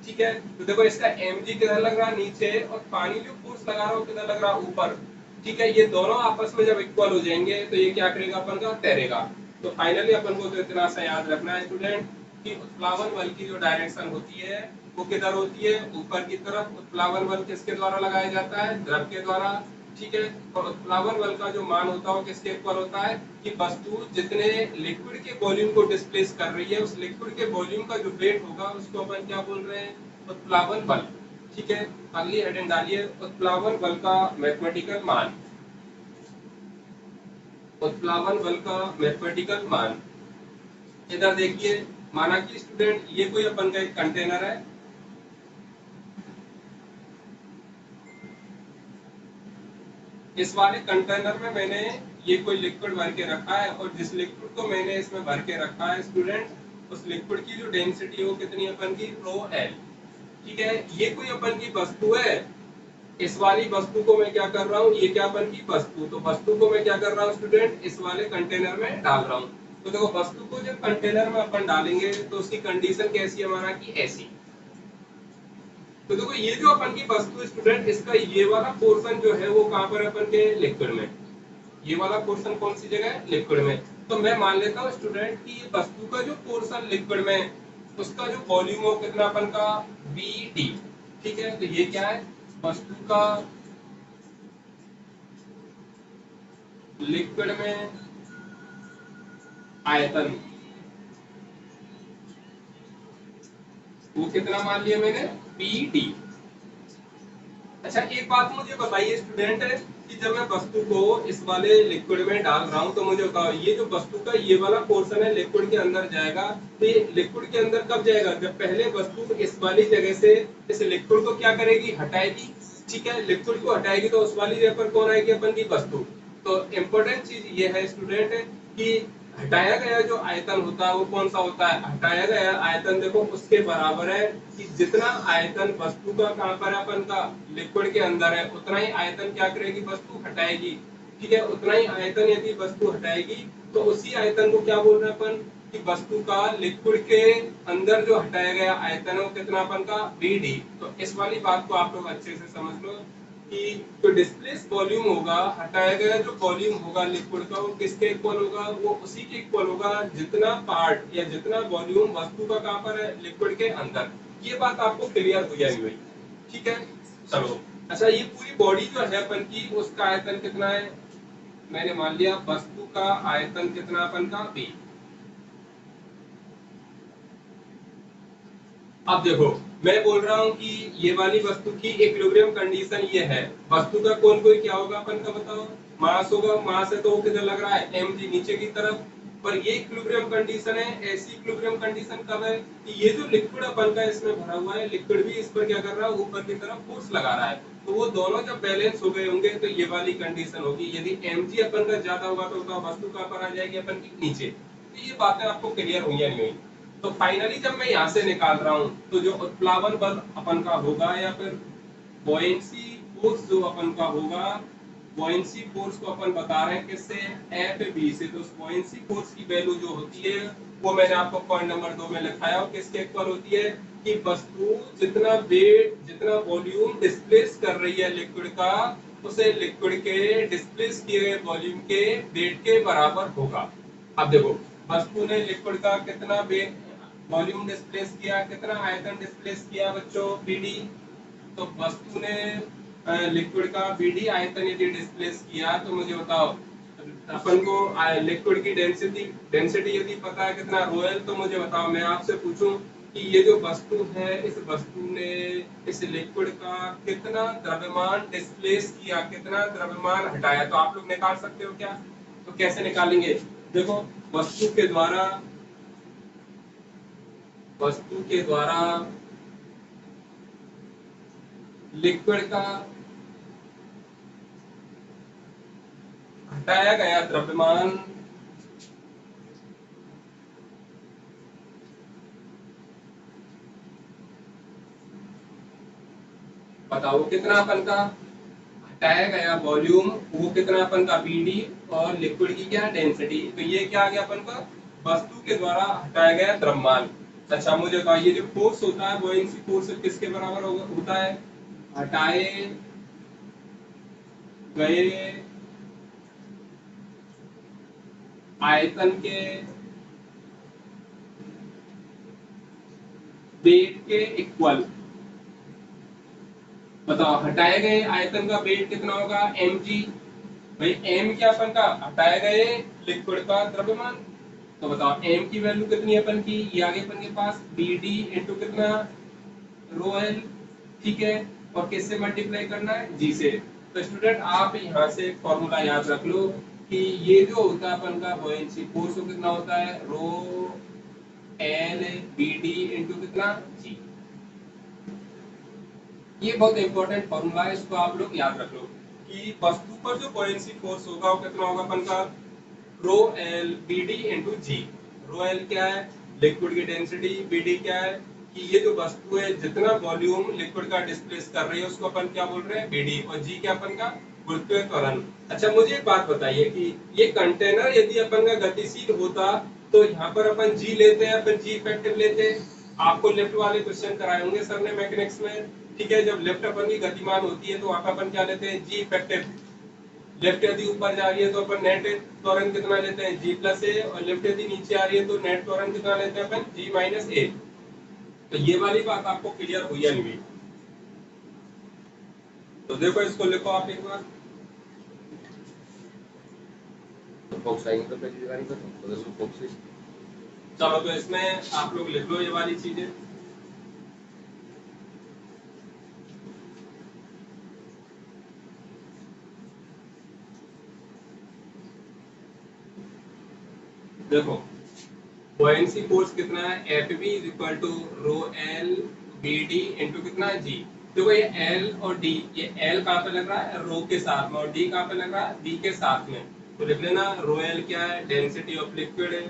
ठीक है, तो देखो इसका mg किधर लग रहा है, नीचे, और पानी जो फोर्स लगा रहा है वो किधर लग रहा है, ऊपर। ठीक है, ये दोनों आपस में जब इक्वल हो जाएंगे तो ये क्या करेगा अपन का, तैरेगा। तो फाइनली अपन को तो इतना सा याद रखना है स्टूडेंट कि उत्प्लावन बल की जो डायरेक्शन होती है वो किधर होती है, ऊपर की तरफ। उत्प्लावन बल किसके द्वारा लगाया जाता है, द्रव के द्वारा। ठीक है, और उत्प्लावन बल का जो मान होता है वो किसके इक्वल होता है, कि वस्तु जितने लिक्विड के वॉल्यूम को डिस्प्लेस कर रही है, उस लिक्विड के वॉल्यूम का जो वेट होगा उसको अपन क्या बोल रहे हैं, उत्प्लावन बल। ठीक है, अगली हेडिंग डालिए, उत्प्लावन बल का मैथमेटिकल मान। उत्प्लावन बल का मैथमेटिकल मान, इधर देखिए, माना कि स्टूडेंट ये कोई अपन का एक कंटेनर है, इस वाले कंटेनर में मैंने ये कोई लिक्विड भर के रखा है, और जिस लिक्विड को मैंने इसमें भर के रखा है स्टूडेंट, उस लिक्विड की जो डेंसिटी है वो कितनी अपन की, रो एल। ठीक है, ये कोई अपन की वस्तु है, इस वाली वस्तु को मैं क्या कर रहा हूँ, ये क्या अपन की वस्तु, तो वस्तु को मैं क्या कर रहा हूँ स्टूडेंट, इस वाले कंटेनर में डाल रहा हूँ। तो देखो, वस्तु को जब कंटेनर में अपन डालेंगे तो उसकी कंडीशन कैसी है हमारा, की ऐसी। तो देखो, ये जो अपन की वस्तु स्टूडेंट, इसका ये वाला पोर्शन जो है वो कहाँ पर अपन के, लिक्विड में। ये वाला पोर्शन कौन सी जगह है, लिक्विड में। तो मैं मान लेता हूँ स्टूडेंट कि ये वस्तु का जो पोर्शन लिक्विड में, उसका जो वॉल्यूम हो कितना अपन का, बी डी। ठीक है, तो ये क्या है, वस्तु का लिक्विड में आयतन, वो कितना मान लिया मैंने, पी डी। अच्छा, एक बात मुझे बताइए स्टूडेंट कि जब मैं वस्तु को इस वाले लिक्विड में डाल रहा हूँ, तो मुझे बताओ, ये जो वस्तु का ये वाला पोर्शन है लिक्विड के अंदर जाएगा, तो ये लिक्विड के अंदर कब जाएगा, जब पहले वस्तु इस वाली जगह से इस लिक्विड को क्या करेगी, हटाएगी। ठीक है, लिक्विड को हटाएगी तो उस वाली जगह पर कौन आएगी, अपन की वस्तु। तो इम्पोर्टेंट चीज ये है स्टूडेंट कि हटाया गया जो आयतन होता है वो कौन सा होता है, हटाया गया आयतन देखो उसके बराबर है कि जितना आयतन वस्तु का कहां पर है, अपन का लिक्विड के अंदर है, उतना ही आयतन क्या करेगी, वस्तु हटाएगी। ठीक है, उतना ही आयतन यदि वस्तु हटाएगी तो उसी आयतन को क्या बोल रहे हैं अपन, कि वस्तु का लिक्विड के अंदर जो हटाया गया आयतन है वो कितना अपन का, बी डी। तो इस वाली बात को आप लोग अच्छे से समझ लो कि जो डिस्प्लेस वॉल्यूम होगा, हटाया गया जो वॉल्यूम होगा लिक्विड का, वो किसके इक्वल होगा, वो उसी के इक्वल होगा जितना पार्ट या जितना वॉल्यूम वस्तु का कहां पर है, लिक्विड के अंदर। ये बात आपको क्लियर हो जाएगी भाई। ठीक है, चलो। अच्छा, ये पूरी बॉडी जो है अपन की, उसका आयतन कितना है, मैंने मान लिया वस्तु का आयतन कितना अपन का b। अब देखो मैं बोल रहा हूँ कि ये वाली वस्तु की इक्विलिब्रियम कंडीशन ये है, वस्तु का कौन कोई क्या होगा अपन का बताओ, मास होगा, मास है तो वो किधर लग रहा है mg नीचे की तरफ, पर ये इक्विलिब्रियम कंडीशन है। ऐसी इक्विलिब्रियम कंडीशन कब है कि ये जो लिक्विड अपन का इसमें भरा हुआ है, लिक्विड भी इस पर क्या कर रहा है, ऊपर की तरफ फोर्स लगा रहा है, तो वो दोनों जब बैलेंस हो गए होंगे तो ये वाली कंडीशन होगी। यदि mg अपन का ज्यादा होगा तो वस्तु कहाँ पर आ जाएगी अपन की नीचे। तो ये बातें आपको क्लियर हुई या नहीं हुई। तो फाइनली जब मैं यहाँ से निकाल रहा हूँ तो जो उत्प्लावन बल अपन का होगा या फिर बुओयंसी फोर्स जो अपन का होगा, बुओयंसी फोर्स को अपन बता रहे हैं किससे, एफ बी से। तो बुओयंसी फोर्स की वैल्यू जो होती है वो मैंने आपको पॉइंट नंबर 2 में लिखाया, और किसके इक्वल होती है कि वस्तु जितना वेट जितना वॉल्यूम डिस्प्लेस कर रही है लिक्विड का, उसे लिक्विड के डिस्प्लेस किए गए वॉल्यूम के वेट के बराबर होगा। अब देखो वस्तु ने लिक्विड का कितना वेट वॉल्यूम डिस्प्लेस किया, कितना आयतन डिस्प्लेस किया बच्चों, बीडी। तो वस्तु ने लिक्विड का बीडी आयतन यदि डिस्प्लेस किया तो मुझे बताओ अपन को लिक्विड की डेंसिटी डेंसिटी यदि पता है कितना रोयल, तो मुझे बताओ मैं आपसे पूछूं कि ये जो वस्तु है इस वस्तु ने इस लिक्विड का कितना द्रव्यमान डिस्प्लेस किया, कितना द्रव्यमान हटाया, तो आप लोग निकाल सकते हो क्या? तो कैसे निकालेंगे, देखो वस्तु के द्वारा लिक्विड का हटाया गया द्रव्यमान बताओ कितना अपन का, हटाया गया वॉल्यूम वो कितना अपन का बीडी, और लिक्विड की क्या डेंसिटी, तो ये क्या आ गया अपन का वस्तु के द्वारा हटाया गया द्रव्यमान। अच्छा मुझे बताओ ये जो फोर्स होता है बुओयंसी फोर्स किसके बराबर होता है, हटाए गए आयतन के वेट के इक्वल। बताओ हटाए गए आयतन का वेट कितना होगा mg, भाई m क्या अपन का हटाए गए लिक्विड का द्रव्यमान। तो बताओ m की वैल्यू कितनी है अपन की, ये आगे अपन के पास bd इंटू कितना रो एल, ठीक है, और किससे मल्टीप्लाई करना है g से। तो स्टूडेंट आप यहाँ से एक फॉर्मूला याद रख लो कि ये जो होता है अपन का बुओयंसी फोर्स वो कितना होता है rho L B D into कितना जी। ये बहुत इंपॉर्टेंट फॉर्मूला है, इसको आप लोग याद रख लो कि वस्तु पर जो बुओयंसी फोर्स होगा वो कितना होगा अपन का rho L B D into G. Rho L क्या है लिक्विड की डेंसिटी, बी डी क्या है कि ये जो वस्तु है जितना वॉल्यूम लिक्विड का डिस्प्लेस कर रही है उसको अपन क्या बोल रहे हैं बीडी, और जी क्या अपन का गुरुत्वीय त्वरण। अच्छा मुझे एक बात बताइए कि ये कंटेनर यदि अपन का गतिशील होता तो यहाँ पर अपन जी लेते हैं फिर जी इफेक्टिव लेते, आपको लिफ्ट वाले क्वेश्चन कराए होंगे सर ने मैकेनिक्स में, ठीक है, जब लिफ्ट अपन की गतिमान होती है तो वहां पर अपन क्या लेते हैं जी इफेक्टिव। लिफ्ट यदि ऊपर जा रही है तो अपन नेट त्वरण कितना लेते हैं जी प्लस ए, और लिफ्ट यदि नीचे आ रही है तो नेट त्वरण कितना लेते हैं अपन जी माइनस ए। तो ये वाली बात आपको क्लियर हुई या नहीं? तो देखो इसको लिखो आप एक बार। चलो तो इसमें आप लोग लिख लो ये वाली चीजें। देखो बुओयंसी फोर्स कितना है F B is equal to rho L B D into कितना जी। देखो ये एल और डी, ये एल कहाँ पे लग रहा है रो के साथ में, और डी कहाँ पे लग रहा है बी के साथ में, तो लिख लेना रो एल क्या है डेंसिटी ऑफ लिक्विड है,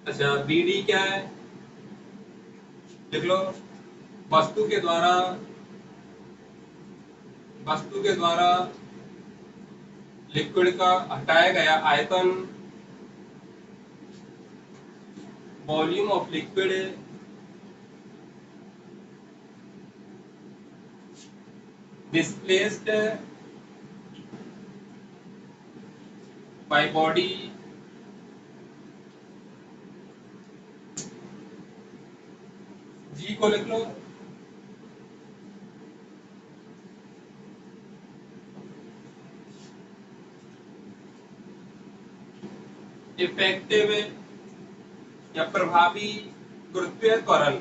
अच्छा बी डी क्या है लिख लो वस्तु के द्वारा वस्तु के द्वारा लिक्विड का हटाया गया आयतन, volume of liquid displaced by body G को लिख लो इफेक्टिव या प्रभावी गुरुत्वीय त्वरण।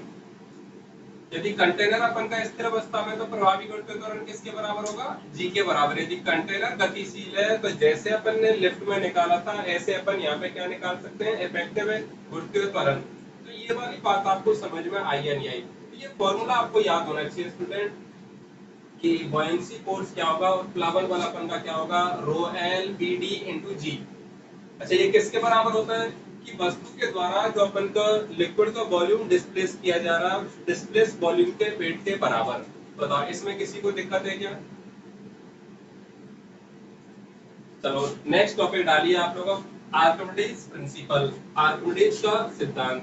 यदि कंटेनर अपन का स्थिर अवस्था में तो प्रभावी गुरुत्वीय त्वरण किसके बराबर होगा, जी के बराबर। यदि कंटेनर गतिशील है तो जैसे अपन ने लिफ्ट में निकाला था ऐसे अपन यहाँ पे क्या निकाल सकते हैं, इफेक्टिव गुरुत्वीय त्वरण। तो ये वाली बात आपको समझ में आई या नहीं आई? तो ये फॉर्मूला आपको याद होना चाहिए स्टूडेंट कि बॉयंसी फोर्स क्या होगा, उत्प्लावन बल अपन का क्या होगा, rho L B D into G. अच्छा ये किसके बराबर होता है कि वस्तु के द्वारा जो अपन का लिक्विड का वॉल्यूम डिस्प्लेस किया जा रहा है डिस्प्लेस वॉल्यूम के वेट के बराबर। बताओ इसमें किसी को दिक्कत है क्या? चलो नेक्स्ट टॉपिक डालिए आप लोगों, आर्किमिडीज प्रिंसिपल, आर्किमिडीज का सिद्धांत।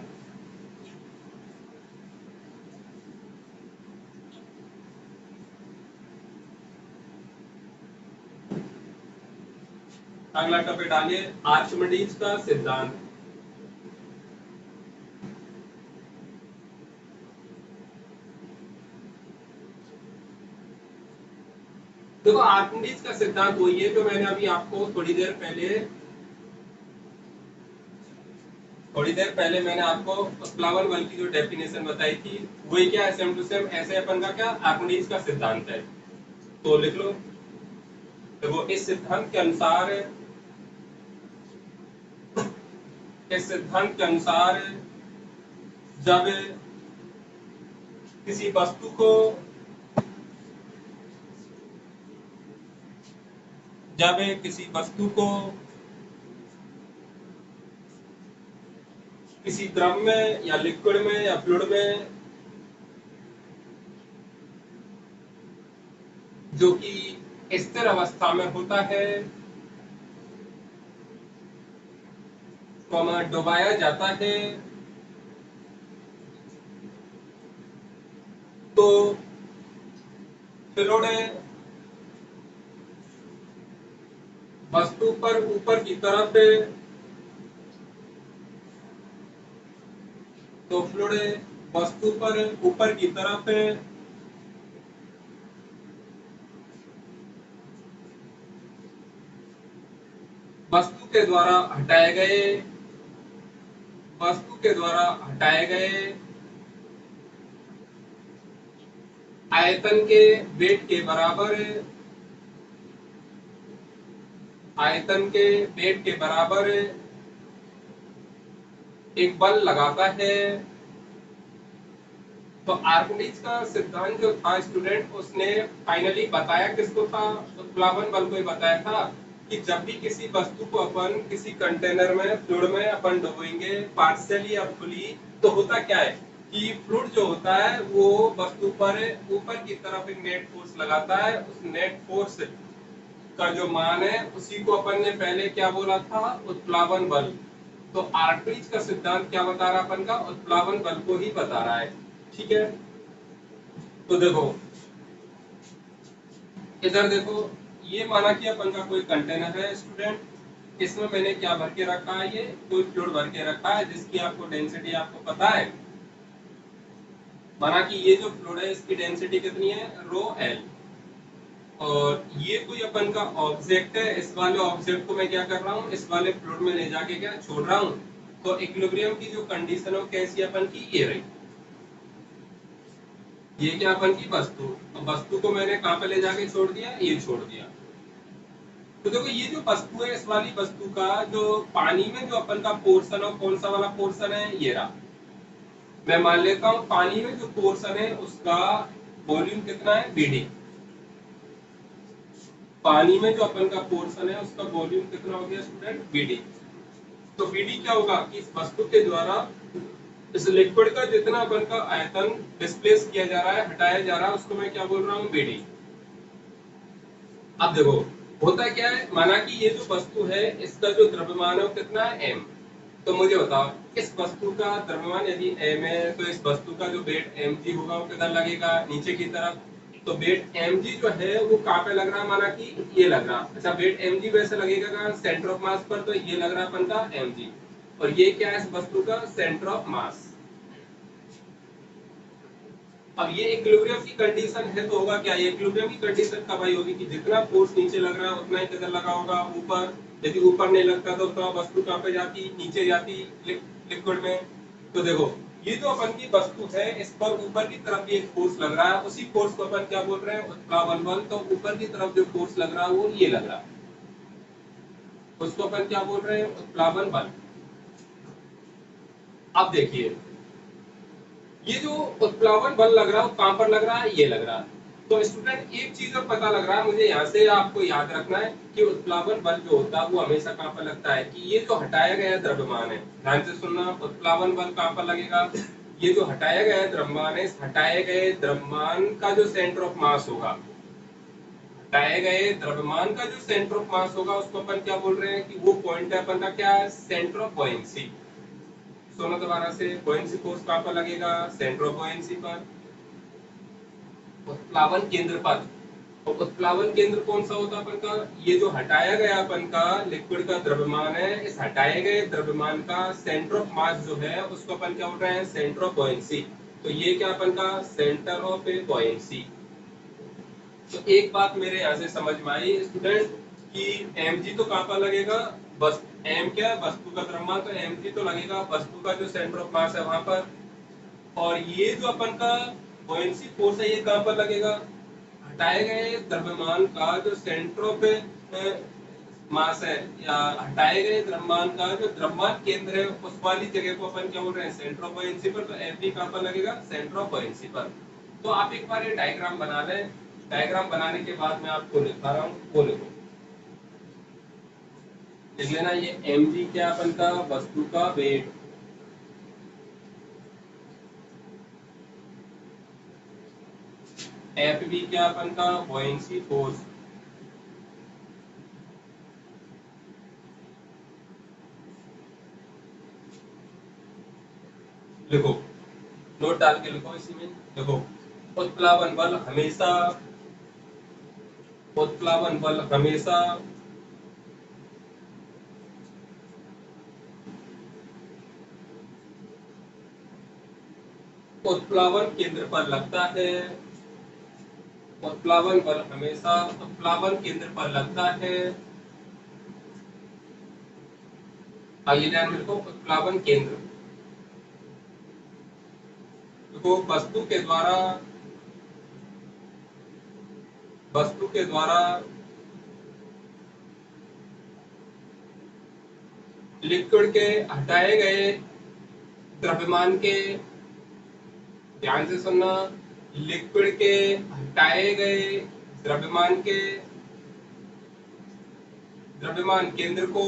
अगला टॉपिक डालिए आर्किमिडीज का सिद्धांत। देखो आर्किमिडीज का सिद्धांत वही है जो मैंने अभी आपको थोड़ी देर पहले मैंने आपको उत्प्लावन बल की जो डेफिनेशन बताई थी वही क्या है, सेम टू सेम ऐसे अपन का क्या आर्किमिडीज का सिद्धांत है। तो लिख लो, देखो इस सिद्धांत के अनुसार जब किसी वस्तु को जब किसी वस्तु को किसी द्रव में या लिक्विड में या फ्लूइड में जो कि स्थिर अवस्था में होता है डुबाया जाता है तो फ्लूइड वस्तु पर ऊपर की तरफ तो फ्लूइड वस्तु पर ऊपर की तरफ वस्तु के द्वारा हटाए गए आयतन के वेट के बराबर एक बल लगाता है। तो आर्किमिडीज का सिद्धांत जो था स्टूडेंट उसने फाइनली बताया किसको था, उत्प्लावन बल को ही बताया था कि जब भी किसी वस्तु को अपन किसी कंटेनर में फ्लूइड में अपन डुबोएंगे पार्शियली या फुली, तो होता क्या है कि फ्लूइड जो होता है वो वस्तु पर ऊपर की तरफ एक नेट फोर्स लगाता है। उस नेट फोर्स का जो मान है उसी को अपन ने पहले क्या बोला था, उत्प्लावन बल। तो आर्किमिडीज का सिद्धांत क्या बता रहा है अपन का, उत्प्लावन बल को ही बता रहा है। ठीक है, तो देखो इधर देखो, ये माना कि अपन का कोई कंटेनर है स्टूडेंट, इसमें मैंने क्या भर के रखा है, ये कोई फ्लूइड भर के रखा है जिसकी आपको डेंसिटी आपको पता है। माना कि ये जो फ्लूइड है इसकी डेंसिटी कितनी है, रो एल। और ये कोई अपन का ऑब्जेक्ट है, इस वाले ऑब्जेक्ट को मैं क्या कर रहा हूँ, इस वाले फ्लूइड में ले जाके क्या छोड़ रहा हूँ। तो इक्विलिब्रियम की जो कंडीशन है कैसी अपन की, ये रही। ये क्या अपन की वस्तु, अब वस्तु को मैंने कहां पे ले जाके छोड़ दिया, ये छोड़ दिया। तो देखो ये जो वस्तु है इस वाली वस्तु का जो पानी में जो अपन का पोर्शन है कौन सा वाला पोर्शन है, ये रहा। मैं मान लेता हूं पानी में जो पोर्शन है उसका वॉल्यूम कितना है, बीडी। पानी में जो अपन का पोर्शन है उसका वॉल्यूम कितना हो गया स्टूडेंट, बीडी। तो बीडी क्या होगा कि इस वस्तु के द्वारा इस लिक्विड का जितना अपन का आयतन डिस्प्लेस किया जा रहा है, हटाया जा रहा है, उसको मैं क्या बोल रहा हूँ, बीडी। अब देखो होता क्या है, माना कि ये जो वस्तु है इसका जो द्रव्यमान है वो कितना है, m। तो मुझे बताओ इस वस्तु का द्रव्यमान यदि m है तो इस वस्तु का जो वेट mg होगा वो किधर लगेगा, नीचे की तरफ। तो वेट mg जो है वो कहाँ पे लग रहा है, माना कि ये लग रहा। अच्छा वेट mg वैसे लगेगा कहाँ, सेंटर ऑफ मास पर। तो ये लग रहा अपन का mg, और ये क्या है इस वस्तु का सेंटर ऑफ मास। अब ये इक्विलिब्रियम की कंडीशन है तो होगा क्या, ये इक्विलिब्रियम की कंडीशन कब आई होगी कि जितना फोर्स नीचे लग रहा है उतना ही किधर लगा होगा, ऊपर। यदि ऊपर नहीं लगता तो वस्तु कहाँ पे जाती, नीचे जाती लिक्विड में। तो देखो ये जो अपन की वस्तु है इस पर ऊपर की तरफ भी एक फोर्स लग रहा है, उसी फोर्स को अपन क्या बोल रहे हैं, उत्प्लावन बल। तो ऊपर की तरफ जो फोर्स लग रहा है वो ये लग रहा है, उसको अपन क्या बोल रहे हैं, उत्प्लावन बल। अब देखिए ये जो उत्प्लावन बल लग रहा है वो कहां पर लग रहा है, ये लग रहा है। तो स्टूडेंट एक चीज और पता लग रहा है मुझे, यहाँ से आपको याद रखना है कि उत्प्लावन बल जो होता है वो हमेशा कहां पर लगता है, कि ये जो हटाया गया द्रव्यमान है, ध्यान से सुनना, उत्प्लावन बल कहां पर लगेगा, ये जो हटाया गया द्रव्यमान है, इस हटाए गए द्रव्यमान का जो सेंटर ऑफ मास होगा, हटाए गए द्रव्यमान का जो सेंटर ऑफ मास होगा उसको अपन क्या बोल रहे हैं, कि वो पॉइंट है अपन का क्या है, सेंटर ऑफ बॉयंसी। सुनो दोबारा से, बॉयंसी फोर्स कहां पर लगेगा, सेंटर ऑफ बॉयंसी पर, उत्प्लावन केंद्र पर। और उत्प्लावन केंद्र कौन सा होता है अपन का, ये जो हटाया गया अपन का लिक्विड का द्रव्यमान है, इस हटाए गए द्रव्यमान का सेंटर ऑफ मास जो है उसको अपन क्या बोल रहे हैं, सेंटर ऑफ बॉयंसी। तो ये क्या अपन का सेंटर ऑफ बॉयंसी। तो एक बात मेरे यहाँ से समझ में आई स्टूडेंट, कि mg तो कहाँ पर लगेगा, बस m क्या है, वस्तु का द्रव्यमान, तो mg तो लगेगा वस्तु का जो सेंटर ऑफ मास है वहां पर। और ये जो अपन का बुओयंसी फोर्स है ये कहां पर लगेगा, हटाए गए द्रव्यमान का जो सेंटर ऑफ मास है, या हटाए गए द्रव्यमान का जो द्रव्यमान केंद्र है उस वाली जगह को अपन क्या बोल रहे हैं, सेंटर ऑफ बुओयंसी पर। तो एफ भी कहां पर लगेगा, सेंटर ऑफ बुओयंसी पर। तो आप एक बार ये डायग्राम बना लें, डायग्राम बनाने के बाद मैं आपको लिखा रहा हूँ, वो लिखो, लिख लेना। ये एम जी क्या अपन का वस्तु का वेट, एफ भी क्या अपन का बुओयंसी फोर्स, लिखो, नोट डाल के लिखो इसी में। देखो उत्प्लावन बल हमेशा, उत्प्लावन बल हमेशा उत्प्लावन केंद्र पर लगता है, उत्प्लावन बल हमेशा उत्प्लावन केंद्र पर लगता है। आइए ध्यान में लिखो, उत्प्लावन केंद्र। देखो वस्तु के द्वारा, वस्तु के द्वारा लिक्विड के हटाए गए द्रव्यमान के, ध्यान से सुनना, लिक्विड के हटाए गए द्रव्यमान के, द्रव्यमान केंद्र को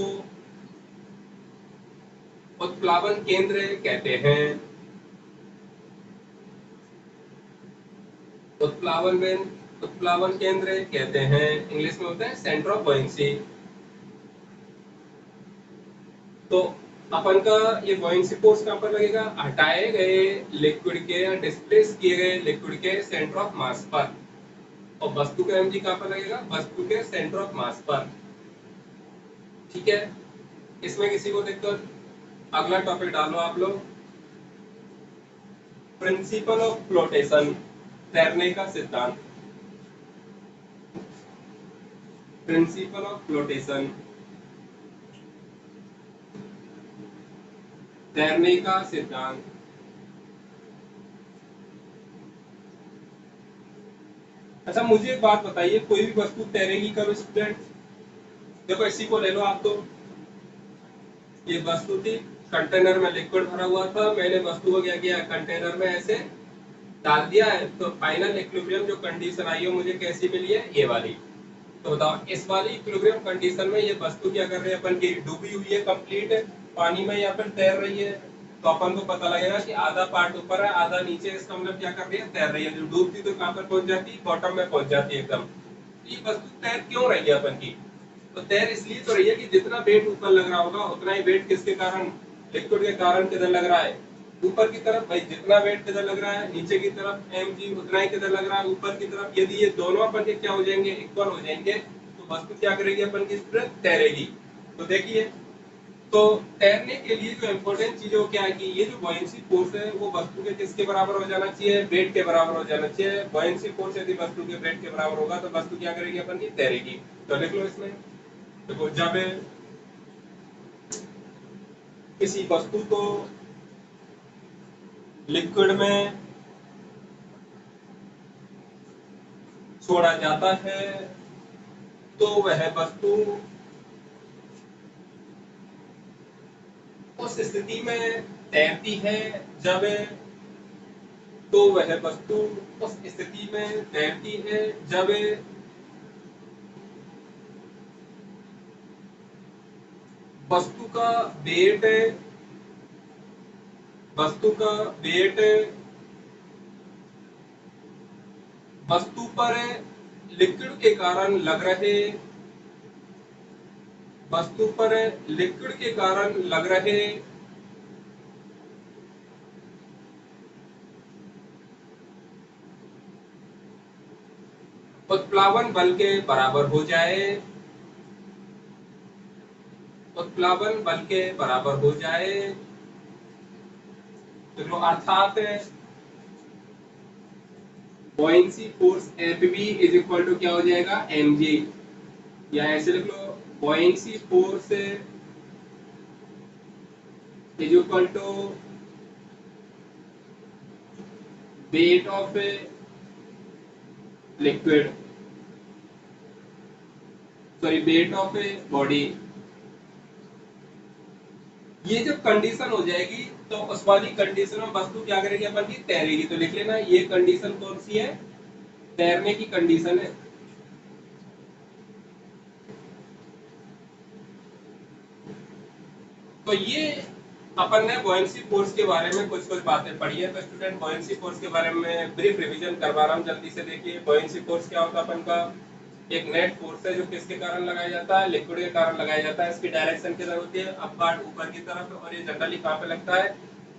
उत्प्लावन केंद्र कहते हैं। उत्प्लावन में उत्प्लावन केंद्र कहते हैं, इंग्लिश में होता है सेंटर ऑफ बुओयंसी। तो अपन का ये बुओयंसी फोर्स कहां पर लगेगा, हटाए गए लिक्विड के, डिस्प्लेस किए गए लिक्विड के सेंटर ऑफ मास पर। और वस्तु का एमजी कहां पर लगेगा, वस्तु के सेंटर ऑफ मास पर। ठीक है, इसमें किसी को दिक्कत, अगला टॉपिक डालो आप लोग, प्रिंसिपल ऑफ फ्लोटेशन, तैरने का सिद्धांत, प्रिंसिपल ऑफ फ्लोटेशन, तैरने का सिद्धांत। अच्छा मुझे एक बात बताइए, कोई भी वस्तु तैरेगी कब स्टूडेंट, देखो इसी को ले लो आप, तो ये वस्तु थी, कंटेनर में लिक्विड भरा हुआ था, मैंने वस्तु को क्या किया, कंटेनर में ऐसे डाल दिया है, तो फाइनल इक्विलिब्रियम जो कंडीशन आई है मुझे कैसी मिली है, ये वाली। तो बताओ इस वाली इक्विलिब्रियम कंडीशन में ये वस्तु क्या कर रही है, अपन की डूबी हुई है कंप्लीट पानी में, या फिर तैर रही है। तो अपन को पता लगेगा कि आधा पार्ट ऊपर है आधा नीचे, इसका मतलब क्या कर रही है, तैर रही है। जो डूबती तो कहां पर पहुंच जाती, बॉटम में पहुंच जाती है एकदम। तो ये वस्तु तैर क्यों रही है अपन की, तो तैर इसलिए तो रही है कि जितना वेट ऊपर लग रहा होगा उतना ही वेट किसके कारण, लिक्विड के कारण किधर लग रहा है, ऊपर की तरफ। भाई जितना वेट किधर लग रहा है, नीचे की तरफ mg उतना ही किधर लग रहा है, ऊपर की तरफ। यदि ये दोनों अपन के क्या हो जाएंगे, इक्वल हो जाएंगे, तो वस्तु क्या करेगी, अपन की स्ट्रेंथ तैरेगी। तो देखिए, तो तैरने के लिए जो इम्पोर्टेंट चीज है वो क्या है, कि ये जो बुओयंसी फोर्स है वो वस्तु के किसके बराबर हो जाना चाहिए, वेट के बराबर हो जाना चाहिए। बुओयंसी फोर्स यदि वस्तु के वेट के बराबर होगा तो वस्तु क्या करेगी, अपन की तैरेगी। तो लिख लो इसमें, देखो जब किसी वस्तु को लिक्विड में छोड़ा जाता है तो वह वस्तु उस स्थिति में तैरती है जब तो वह वस्तु उस स्थिति में तैरती है जब वस्तु का वेट वस्तु का वेट वस्तु पर लिक्विड के कारण लग रहे वस्तु पर लिक्विड के कारण लग रहे उत्प्लावन बल के बराबर हो जाए उत्प्लावन बल के बराबर हो जाए तो अर्थात buoyancy force F B is equal to क्या हो जाएगा mg, या ऐसे लिख लो buoyancy force is equal to weight of liquid sorry weight of body. ये जब कंडीशन हो जाएगी तो उस वाली कंडीशन में वस्तु क्या करेगी अपन की तैरेगी। तो लिख लेना ये कंडीशन कौन सी है, तैरने की कंडीशन है। तो ये अपन ने बॉयंसी फोर्स के बारे में कुछ कुछ बातें पढ़ी है। तो स्टूडेंट बॉयंसी फोर्स के बारे में ब्रीफ रिवीजन करवा रहा हूँ, जल्दी से देखिए। बॉयंसी फोर्स क्या होता है अपन का, एक नेट फोर्स है जो किसके कारण लगाया जाता है, लिक्विड के कारण लगाया जाता है। इसकी डायरेक्शन किधर होती है, अपवर्ड ऊपर की तरफ। और ये जनरली कहाँ पे लगता है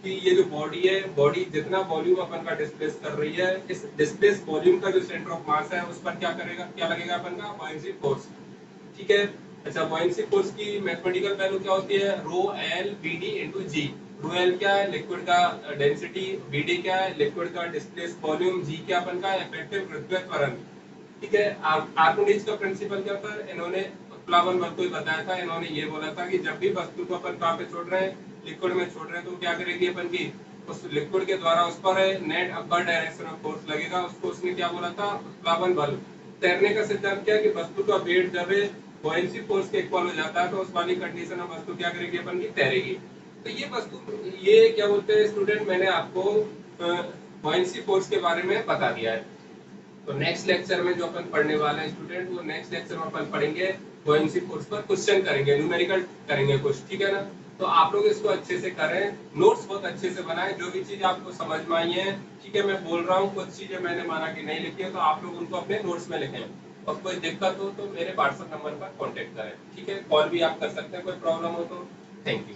कि ये जो बॉडी है, बॉडी जितना वॉल्यूम अपन का डिस्प्लेस कर रही है, इस डिस्प्लेस वॉल्यूम का जो सेंटर ऑफ मास है उस पर क्या करेगा, क्या लगेगा अपन का बॉयंसी फोर्स। ठीक है। अच्छा, बॉयंसी फोर्स की मैथमेटिकल वैल्यू क्या होती है, rho L B D into G. Rho L क्या है, लिक्विड का डेंसिटी, बी डी क्या है, लिक्विड का डिस्प्लेस वॉल्यूम, जी क्या अपन का इफेक्टिव पृथ्वी त्वरण। ठीक है। आर्किमिडीज का प्रिंसिपल क्या था, इन्होंने उत्प्लावन बल को ही बताया था। इन्होंने ये बोला था कि जब भी वस्तु को अपन कहाँ पे छोड़ रहे हैं, लिक्विड में छोड़ रहे हैं, तो क्या करेगी अपन की उस लिक्विड के द्वारा उस पर net upper direction of force लगेगा। उसको उसने क्या बोला था, उत्प्लावन बल। तैरने का सिद्धांत क्या है कि वस्तु का वेट जब बॉयंसी फोर्स के इक्वल हो जाता है तो उस वाली कंडीशन में वस्तु क्या करेगी अपन की तैरेगी। तो ये वस्तु, ये क्या बोलते हैं स्टूडेंट, मैंने आपको बॉयंसी फोर्स के बारे में बता दिया है। तो नेक्स्ट लेक्चर में जो अपन पढ़ने वाले हैं स्टूडेंट, वो नेक्स्ट लेक्चर में अपन पढ़ेंगे बॉयंसी फोर्स पर क्वेश्चन करेंगे, न्यूमेरिकल करेंगे कुछ। ठीक है ना। तो आप लोग इसको अच्छे से करें, नोट्स बहुत अच्छे से बनाएं, जो भी चीज आपको समझ में आई है। ठीक है, मैं बोल रहा हूँ कुछ चीजें मैंने माना कि नहीं लिखी है, तो आप लोग उनको अपने नोट्स में लिखें। और कोई दिक्कत हो तो मेरे व्हाट्सएप नंबर पर कॉन्टेक्ट करें। ठीक है, कॉल भी आप कर सकते हैं कोई प्रॉब्लम हो तो। Thank you.